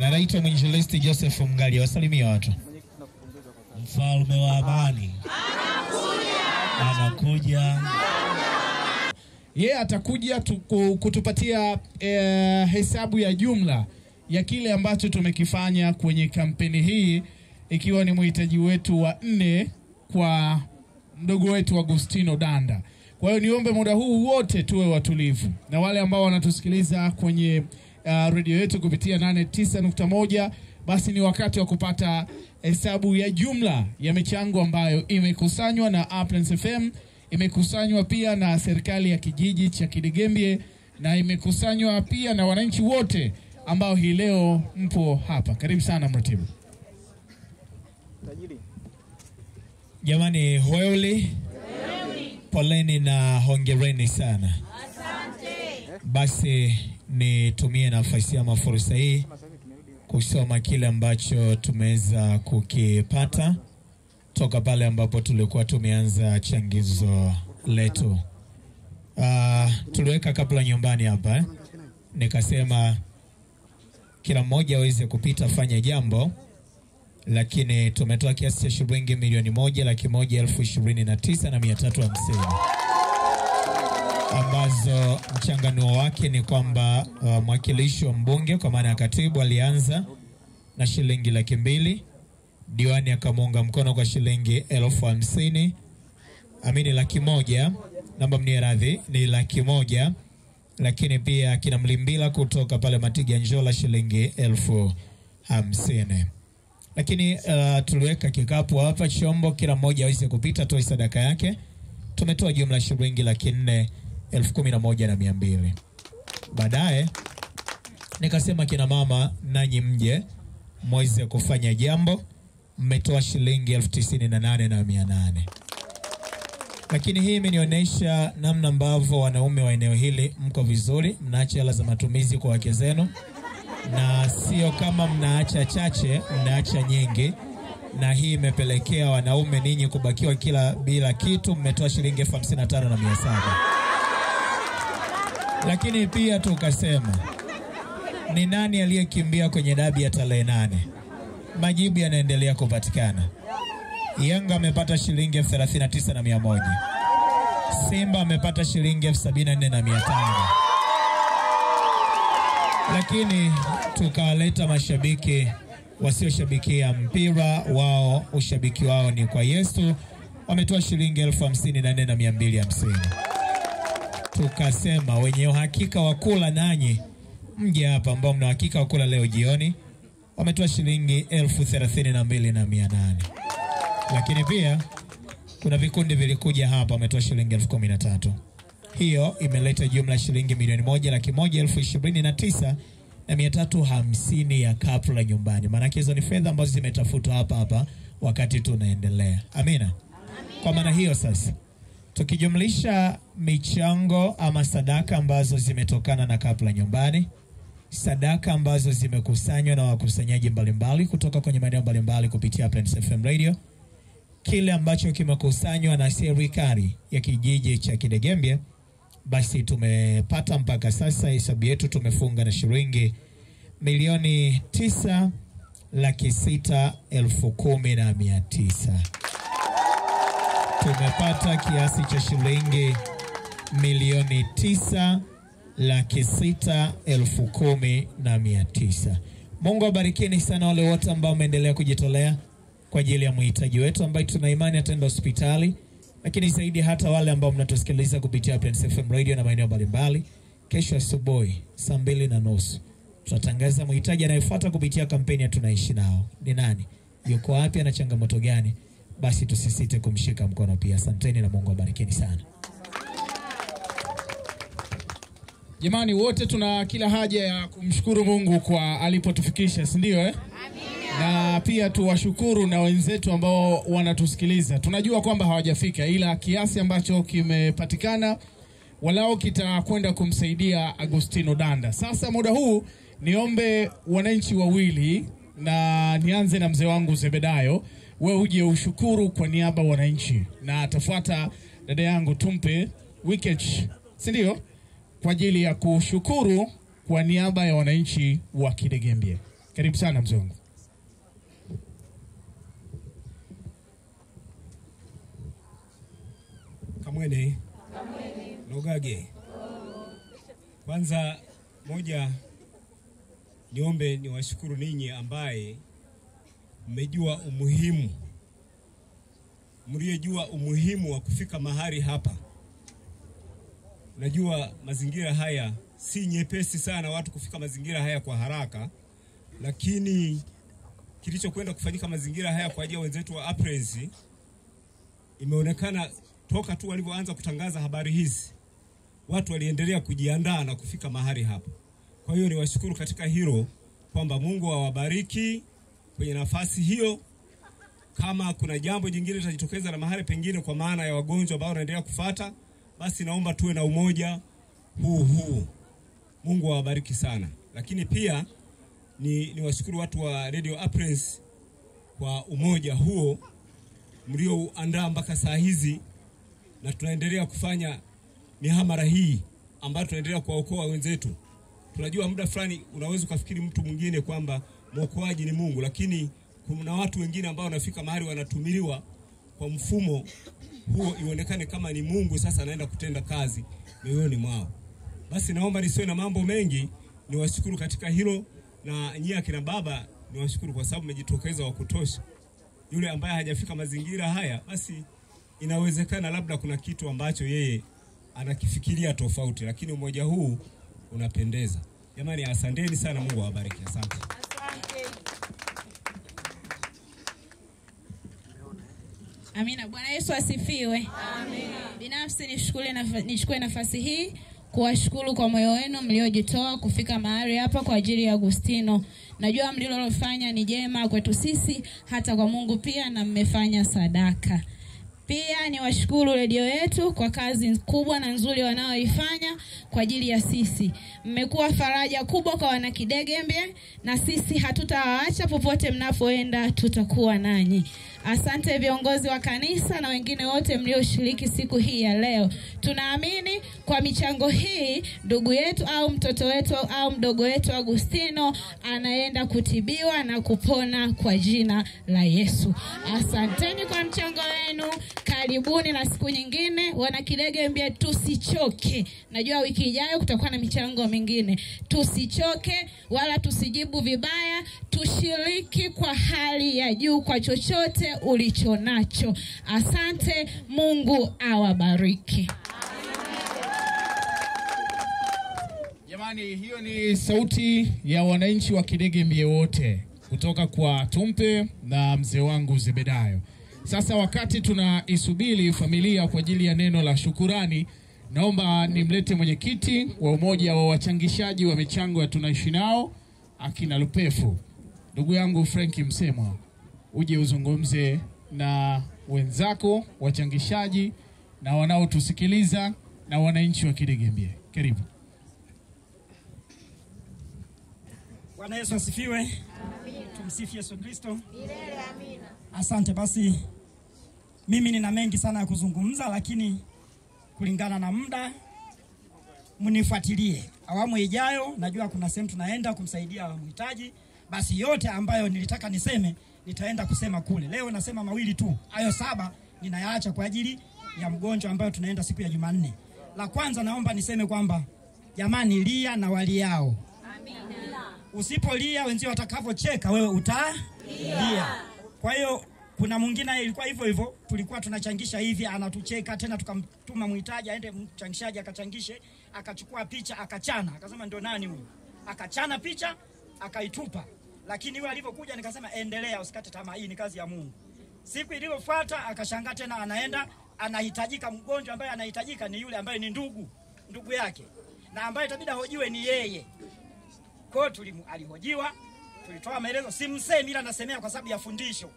sana. Anaitwa mwinjilisti Joseph Mgali. Wasalimia watu. Mfalme wa amani anakuja. Yeye atakuja kutupatia hesabu ya jumla ya kile ambacho tumekifanya kwenye kampeni hii, ikiwa ni mhitaji wetu wa 4 kwa mdogo wetu Agustino Danda. Kwa hiyo niombe muda huu wote tuwe watulivu, na wale ambao wanatusikiliza kwenye radio yetu kupitia 89.1, basi ni wakati wa kupata hesabu ya jumla ya michango ambayo imekusanywa na Uplands FM, imekusanywa pia na serikali ya kijiji cha Kidegembye, na imekusanywa pia na wananchi wote ambao hii leo mpo hapa. Karibu sana mratibu. Jamani, weuli, poleni na hongereni sana. Basi nitumie nafasi ya fursa hii kusoma kile ambacho tumeweza kukipata toka pale ambapo tulikuwa tumeanza changizo letu. Tuliweka kabla nyumbani hapa, nikasema kila mmoja aweze kupita fanya jambo, lakini tumetoa kiasi cha shilingi milioni 1,129,350 ambazo mchanganuo wake ni kwamba mwakilishi wa mbunge kwa maana ya katibu alianza na shilingi 200,000, diwani akamunga mkono kwa shilingi 50,000, amini 100,000, namba mnieradhi ni 100,000, lakini pia kina Mlimbila kutoka pale Matiga Njola shilingi 50,000. Lakini tuliweka kikapu hapa chombo, kila mmoja aweze kupita toa sadaka yake. Tumetoa jumla shilingi 4,11,200. Baadaye nikasema kina mama nanyi mje mweze kufanya jambo. Mmetoa shilingi 98,800. Lakini hii imenionyesha namna ambavyo wanaume wa eneo hili mko vizuri, mnaacha hela za matumizi kwa wake zenu, na sio kama mnaacha chache, mnaacha nyingi, na hii imepelekea wanaume ninyi kubakiwa bila kitu. Mmetoa shilingi 55,700. Lakini pia tukasema ni nani aliyekimbia kwenye dabi ya tarehe 8? Majibu yanaendelea kupatikana. Yanga amepata shilingi 39,100. Simba amepata shilingi 74,500. Lakini tukaleta mashabiki wasioshabikia mpira, wao ushabiki wao ni kwa Yesu, wametoa shilingi 54,250. Tukasema wenye uhakika wa kula nanyi mje hapa, ambao mna uhakika wa kula leo jioni, wametoa shilingi 32,800. Lakini pia kuna vikundi vilikuja hapa wametoa shilingi 13,000. Hiyo imeleta jumla shilingi milioni 1,129,350 ya kapu la nyumbani. Maana hizo ni fedha ambazo zimetafutwa hapa wakati tunaendelea. Amina. Kwa maana hiyo sasa, tukijumlisha michango ama sadaka ambazo zimetokana na kapu la nyumbani, sadaka ambazo zimekusanywa na wakusanyaji mbalimbali kutoka kwenye maeneo mbalimbali kupitia Uplands FM Radio, kile ambacho kimekusanywa na serikali ya kijiji cha Kidegembye, basi tumepata mpaka sasa hesabu yetu tumefunga na shilingi 9,610,900. Tumepata kiasi cha shilingi 9,610,900. Mungu abarikeni sana wale wote ambao wameendelea kujitolea kwa ajili ya mhitaji wetu ambaye tuna imani ataenda hospitali, lakini zaidi hata wale ambao mnatusikiliza kupitia Uplands FM Radio na maeneo mbalimbali. Kesho asubuhi saa 2:30 tutatangaza mhitaji anayefuata kupitia kampeni ya Tunaishi Nao. Ni nani? Yuko wapi? Ana changamoto gani? Basi tusisite kumshika mkono pia. Asanteni na Mungu abarikeni sana. Jamani, wote tuna kila haja ya kumshukuru Mungu kwa alipotufikisha, si ndio Amina. Na pia tuwashukuru na wenzetu ambao wanatusikiliza. Tunajua kwamba hawajafika, ila kiasi ambacho kimepatikana walao kitakwenda kumsaidia Agustino Danda. Sasa muda huu niombe wananchi wawili, na nianze na mzee wangu Zebedayo. Wewe uje ushukuru kwa niaba wananchi, na atafuata dada yangu Tumpe Wikech, si ndio, kwa ajili ya kushukuru kwa niaba ya wananchi wa Kidegembye. Karibu sana mzee wangu. Kamwene Nogage. Kwanza moja, niombe niwashukuru ninyi ambaye mmejua umuhimu wa kufika mahali hapa. Najua mazingira haya si nyepesi sana watu kufika mazingira haya kwa haraka, lakini kilichokwenda kufanyika mazingira haya kwa ajili ya wenzetu wa Aprensi imeonekana toka tu walivyoanza kutangaza habari hizi, watu waliendelea kujiandaa na kufika mahali hapa. Kwa hiyo niwashukuru katika hilo, kwamba Mungu awabariki kwenye nafasi hiyo. Kama kuna jambo jingine litajitokeza na mahali pengine kwa maana ya wagonjwa ambao wanaendelea kufuata, basi naomba tuwe na umoja huu. Mungu awabariki sana. Lakini pia niwashukuru watu wa Radio Aprensi kwa umoja huo mlioandaa mpaka saa hizi, na tunaendelea kufanya mihamara hii ambayo tunaendelea kuwaokoa wenzetu. Tunajua muda fulani unaweza kufikiri mtu mwingine kwamba mwokoaji ni Mungu, lakini kuna watu wengine ambao wanafika mahali wanatumiliwa kwa mfumo huo ionekane kama ni Mungu sasa anaenda kutenda kazi mioyoni mwao. Basi naomba nisiwe na mambo mengi, niwashukuru katika hilo, na nyie akina baba niwashukuru kwa sababu mmejitokeza wa kutosha. Yule ambaye hajafika mazingira haya, basi inawezekana labda kuna kitu ambacho yeye anakifikiria tofauti, lakini umoja huu unapendeza. Jamani, asanteni sana, Mungu awabariki. Asante. Amina. Bwana Yesu asifiwe. Amina. Binafsi nichukue nafasi hii kuwashukuru kwa moyo wenu mliojitoa kufika mahali hapa kwa ajili ya Agustino. Najua mlilofanya ni jema kwetu sisi, hata kwa Mungu pia, na mmefanya sadaka. Pia niwashukuru redio yetu kwa kazi kubwa na nzuri wanaoifanya kwa ajili ya sisi. Mmekuwa faraja kubwa kwa wana Kidegembye, na sisi hatutawaacha popote mnapoenda, tutakuwa nanyi. Asante viongozi wa kanisa na wengine wote mlioshiriki siku hii ya leo. Tunaamini kwa michango hii ndugu yetu au mtoto wetu au mdogo wetu Agustino anaenda kutibiwa na kupona kwa jina la Yesu. Asanteni kwa mchango wenu. Karibuni na siku nyingine. Wana Kidegembye, tusichoke. Najua wiki ijayo kutakuwa na michango mingine. Tusichoke wala tusijibu vibaya. Tushiriki kwa hali ya juu kwa chochote ulichonacho. Asante, Mungu awabariki. Jamani, hiyo ni sauti ya wananchi wa Kidegembye wote kutoka kwa Tumpe na mzee wangu Zebedayo. Sasa wakati tunaisubiri familia kwa ajili ya neno la shukurani, naomba nimlete mwenyekiti wa umoja wa wachangishaji wa michango ya Tunaishi Nao, akina Lupefu, ndugu yangu Franki Msemwa, uje uzungumze na wenzako wachangishaji na wanaotusikiliza na wananchi wa Kidegembye. Karibu. Bwana Yesu asifiwe. Amina. Tumsifu Yesu Kristo. Milele amina. Asante. Basi mimi nina mengi sana ya kuzungumza, lakini kulingana na muda mnifuatilie. Awamu ijayo najua kuna sehemu tunaenda kumsaidia mhitaji. Basi yote ambayo nilitaka niseme nitaenda kusema kule. Leo nasema mawili tu. Hayo 7 ninayaacha kwa ajili ya mgonjwa ambayo tunaenda siku ya Jumanne. La kwanza naomba niseme kwamba jamani, lia na waliao. Amina. Usipolia wenzio watakavyocheka wewe utalia. Kwa hiyo kuna mwingine ilikuwa hivyo hivyo, tulikuwa tunachangisha hivi anatucheka, tena tukamtuma mhitaji aende mchangishaji akachangishe, akachukua picha akachana, akasema ndio nani huyu, akachana picha akaitupa. Lakini yule alivyokuja nikasema endelea, usikate tamaa, hii ni kazi ya Mungu. Siku iliyofuata akashangaa tena anaenda anahitajika, mgonjwa ambaye anahitajika ni yule ambaye ni ndugu yake, na ambaye itabidi hojiwe ni yeye. Kwa alihojiwa, tulitoa maelezo, simsemi ila nasemea kwa sababu ya fundisho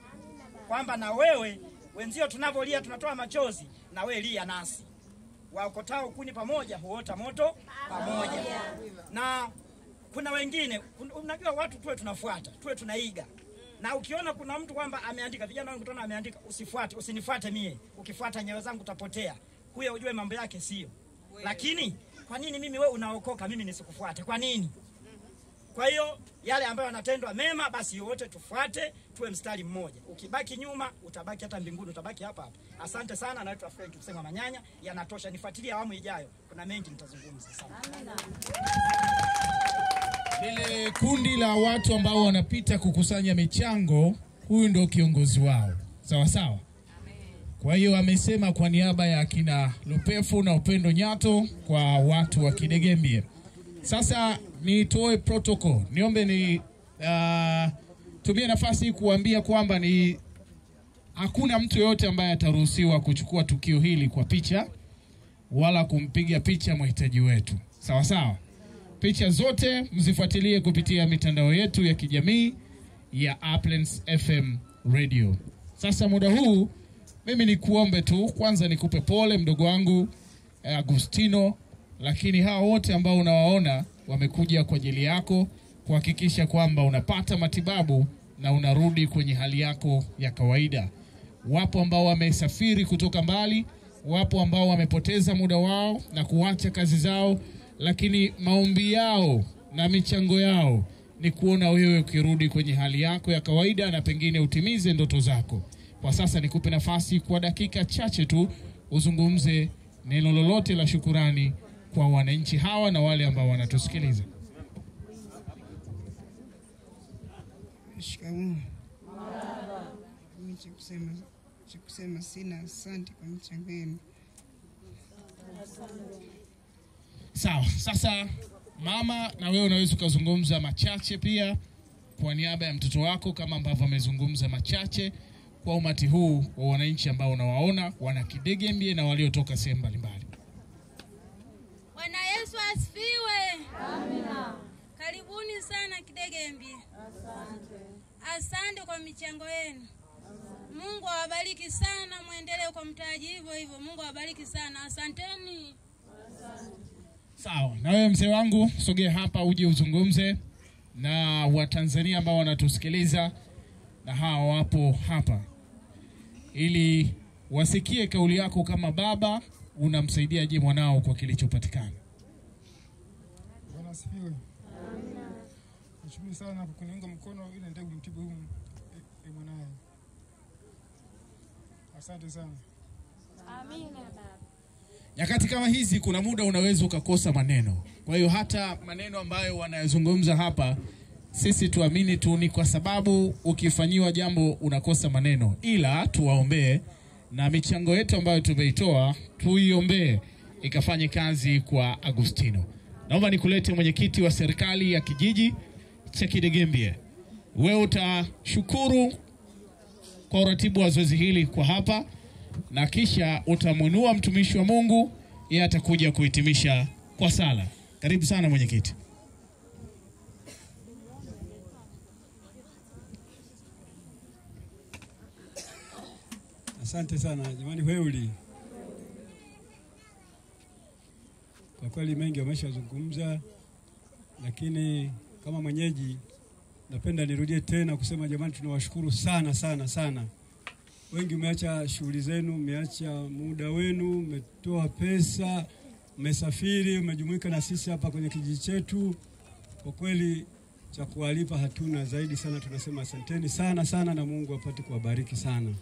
kwamba na wewe wenzio tunavolia tunatoa machozi, na wewe lia nasi. Waokotao kuni pamoja huota moto pamoja. Na kuna wengine, unajua watu tuwe tunafuata, tuwe tunaiga. Na ukiona kuna mtu kwamba ameandika, vijana wangu tunaona ameandika, usifuate, usinifuate mie. Ukifuata nyayo zangu utapotea. Huyo ujue mambo yake sio. Lakini kwa nini mimi wewe unaokoka mimi nisikufuate? Kwa nini? Kwa hiyo yale ambayo yanatendwa mema, basi wote tufuate, tuwe mstari mmoja. Ukibaki nyuma, utabaki hata mbinguni, utabaki hapa hapa. Asante sana, naitwa Frank Msema Manyanya. Yanatosha, nifuatilie awamu ijayo, kuna mengi nitazungumza sana. Lile kundi la watu ambao wanapita kukusanya michango, huyu ndio kiongozi wao. Sawa sawa? Kwa hiyo amesema kwa niaba ya kina Lupefu na Upendo Nyato kwa watu wa Kidegembye. Sasa nitoe protocol. Niombe ni tumie nafasi kuambia kwamba ni hakuna mtu yote ambaye ataruhusiwa kuchukua tukio hili kwa picha wala kumpiga picha mhitaji wetu. Sawa sawa? Picha zote mzifuatilie kupitia mitandao yetu ya kijamii ya Uplands FM Radio. Sasa muda huu mimi ni kuombe tu, kwanza nikupe pole mdogo wangu Agustino, lakini hao wote ambao unawaona wamekuja kwa ajili yako kuhakikisha kwamba unapata matibabu na unarudi kwenye hali yako ya kawaida. Wapo ambao wamesafiri kutoka mbali, wapo ambao wamepoteza muda wao na kuacha kazi zao, lakini maombi yao na michango yao ni kuona wewe ukirudi kwenye hali yako ya kawaida na pengine utimize ndoto zako. Kwa sasa nikupe nafasi kwa dakika chache tu uzungumze neno lolote la shukurani kwa wananchi hawa na wale ambao wanatusikiliza. Shikamoo. Mimi kusema sina, asante kwa mchango wenu. Sawa, sasa mama, na wewe unaweza kuzungumza machache pia kwa niaba ya mtoto wako kama ambavyo amezungumza machache kwa umati huu wa wananchi ambao unawaona wana Kidegembye na waliotoka sehemu mbalimbali. Bwana Yesu asifiwe. Amina. Karibuni sana Kidegembye. Asante kwa michango yenu. Mungu awabariki sana, muendelee kwa mtaji hivyo hivyo. Mungu awabariki sana. Asanteni. Sawa, na wewe mzee wangu sogea hapa uje uzungumze na Watanzania ambao wanatusikiliza na hao wapo hapa, ili wasikie kauli yako kama baba unamsaidia je mwanao kwa kilichopatikana. Bwana asifiwe. Amina. Nashukuru sana kwa kuniunga mkono ili ndio kumtibu huyu mwanae. Asante sana. Amina baba. Nyakati kama hizi kuna muda unaweza ukakosa maneno. Kwa hiyo hata maneno ambayo wanayozungumza hapa sisi tuamini tu ni kwa sababu ukifanyiwa jambo unakosa maneno, ila tuwaombee na michango yetu ambayo tumeitoa tuiombee ikafanye kazi kwa Agustino. Naomba nikulete mwenyekiti wa serikali ya kijiji cha Kidegembye. Wewe utashukuru kwa uratibu wa zoezi hili kwa hapa na kisha utamunua mtumishi wa Mungu, yeye atakuja kuhitimisha kwa sala. Karibu sana mwenyekiti. Asante sana jamani weuli. Kwa kweli mengi wameshazungumza, lakini kama mwenyeji napenda nirudie tena kusema jamani tunawashukuru sana sana sana. Wengi mmeacha shughuli zenu, mmeacha muda wenu, mmetoa pesa, mmesafiri, mmejumuika na sisi hapa kwenye kijiji chetu. Kwa kweli cha kuwalipa hatuna, zaidi sana tunasema asanteni sana sana na Mungu apate kuwabariki sana.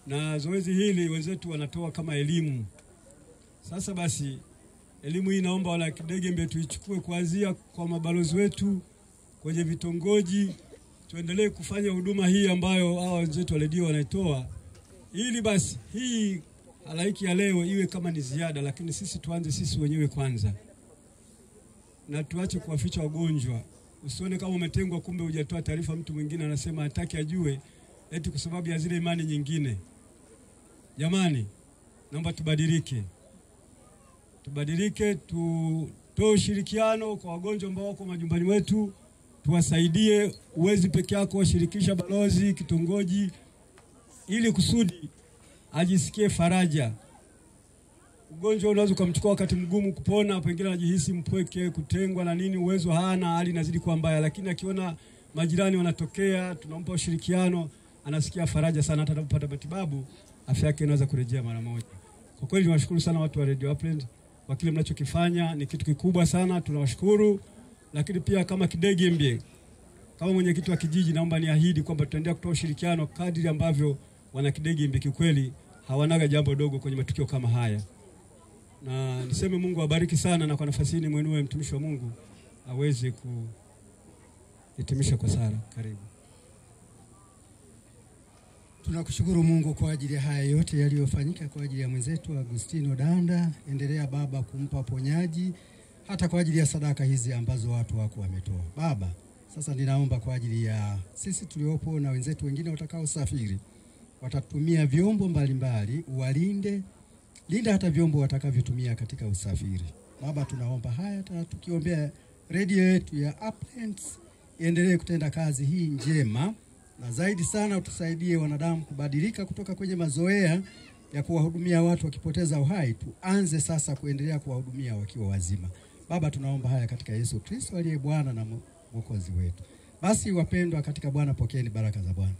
Na zoezi hili wenzetu wanatoa kama elimu. Sasa basi elimu hii naomba wana Kidegembye tuichukue kuanzia kwa mabalozi wetu kwenye vitongoji, tuendelee kufanya huduma hii ambayo hao wenzetu wa redio wanaitoa, ili basi hii halaiki ya leo iwe kama ni ziada, lakini sisi tuanze sisi wenyewe kwanza. Na tuache kuwaficha wagonjwa. Usione kama umetengwa kumbe hujatoa taarifa, mtu mwingine anasema hataki ajue eti kwa sababu ya zile imani nyingine. Jamani, naomba tubadilike. Tubadilike, tutoe ushirikiano kwa wagonjwa ambao wako majumbani wetu, tuwasaidie. Uwezi peke yako, washirikisha balozi kitongoji ili kusudi ajisikie faraja. Ugonjwa unaweza kumchukua wakati mgumu kupona, pengine anajihisi mpweke, kutengwa na nini, uwezo hana, hali inazidi kuwa mbaya, lakini akiona majirani wanatokea, tunampa ushirikiano, anasikia faraja sana, hata anapopata matibabu afya yake inaweza kurejea mara moja. Kwa kweli niwashukuru sana watu wa Radio Upland kwa kile mnachokifanya, ni kitu kikubwa sana, tunawashukuru. lakini pia kama Kidegembye, kama mwenyekiti wa kijiji, naomba niahidi kwamba tutaendelea kutoa ushirikiano kadri ambavyo wana Kidegembye kikweli hawanaga jambo dogo kwenye matukio kama haya. Na niseme Mungu awabariki sana, na kwa nafasi hii mwenyewe mtumishi wa Mungu aweze kuhitimisha kwa sala. Karibu. Tunakushukuru Mungu kwa ajili ya haya yote yaliyofanyika kwa ajili ya mwenzetu Agustino Danda. Endelea Baba kumpa ponyaji hata kwa ajili ya sadaka hizi ambazo watu wako wametoa. Baba, sasa ninaomba kwa ajili ya sisi tuliopo na wenzetu wengine watakao safiri, watatumia vyombo mbalimbali, uwalinde, linda hata vyombo watakavyotumia katika usafiri. Baba, tunaomba haya tukiombea radio yetu ya Uplands iendelee kutenda kazi hii njema, na zaidi sana utusaidie wanadamu kubadilika kutoka kwenye mazoea ya kuwahudumia watu wakipoteza uhai, tuanze sasa kuendelea kuwahudumia wakiwa wazima. Baba, tunaomba haya katika Yesu Kristo aliye Bwana na Mwokozi wetu. Basi wapendwa katika Bwana, pokeeni baraka za Bwana.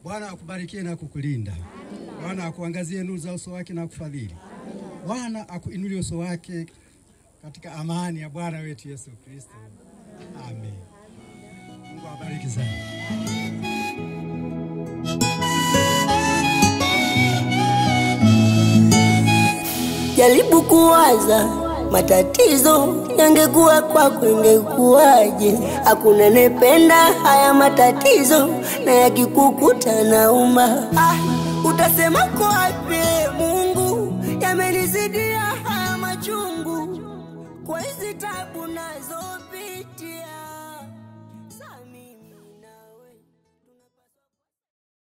Bwana akubarikie na kukulinda. Bwana akuangazie nuru za uso wake na kufadhili. Bwana akuinulie uso wake katika amani ya Bwana wetu Yesu Kristo. Amen. Mungu awabariki sana. Jaribu kuwaza matatizo yangekuwa kwako ingekuwaje. Hakuna nependa haya matatizo, na yakikukuta nauma. Utasema kwa wapi Mungu, yamenizidia haya machungu, kwa hizi tabu nazopitia.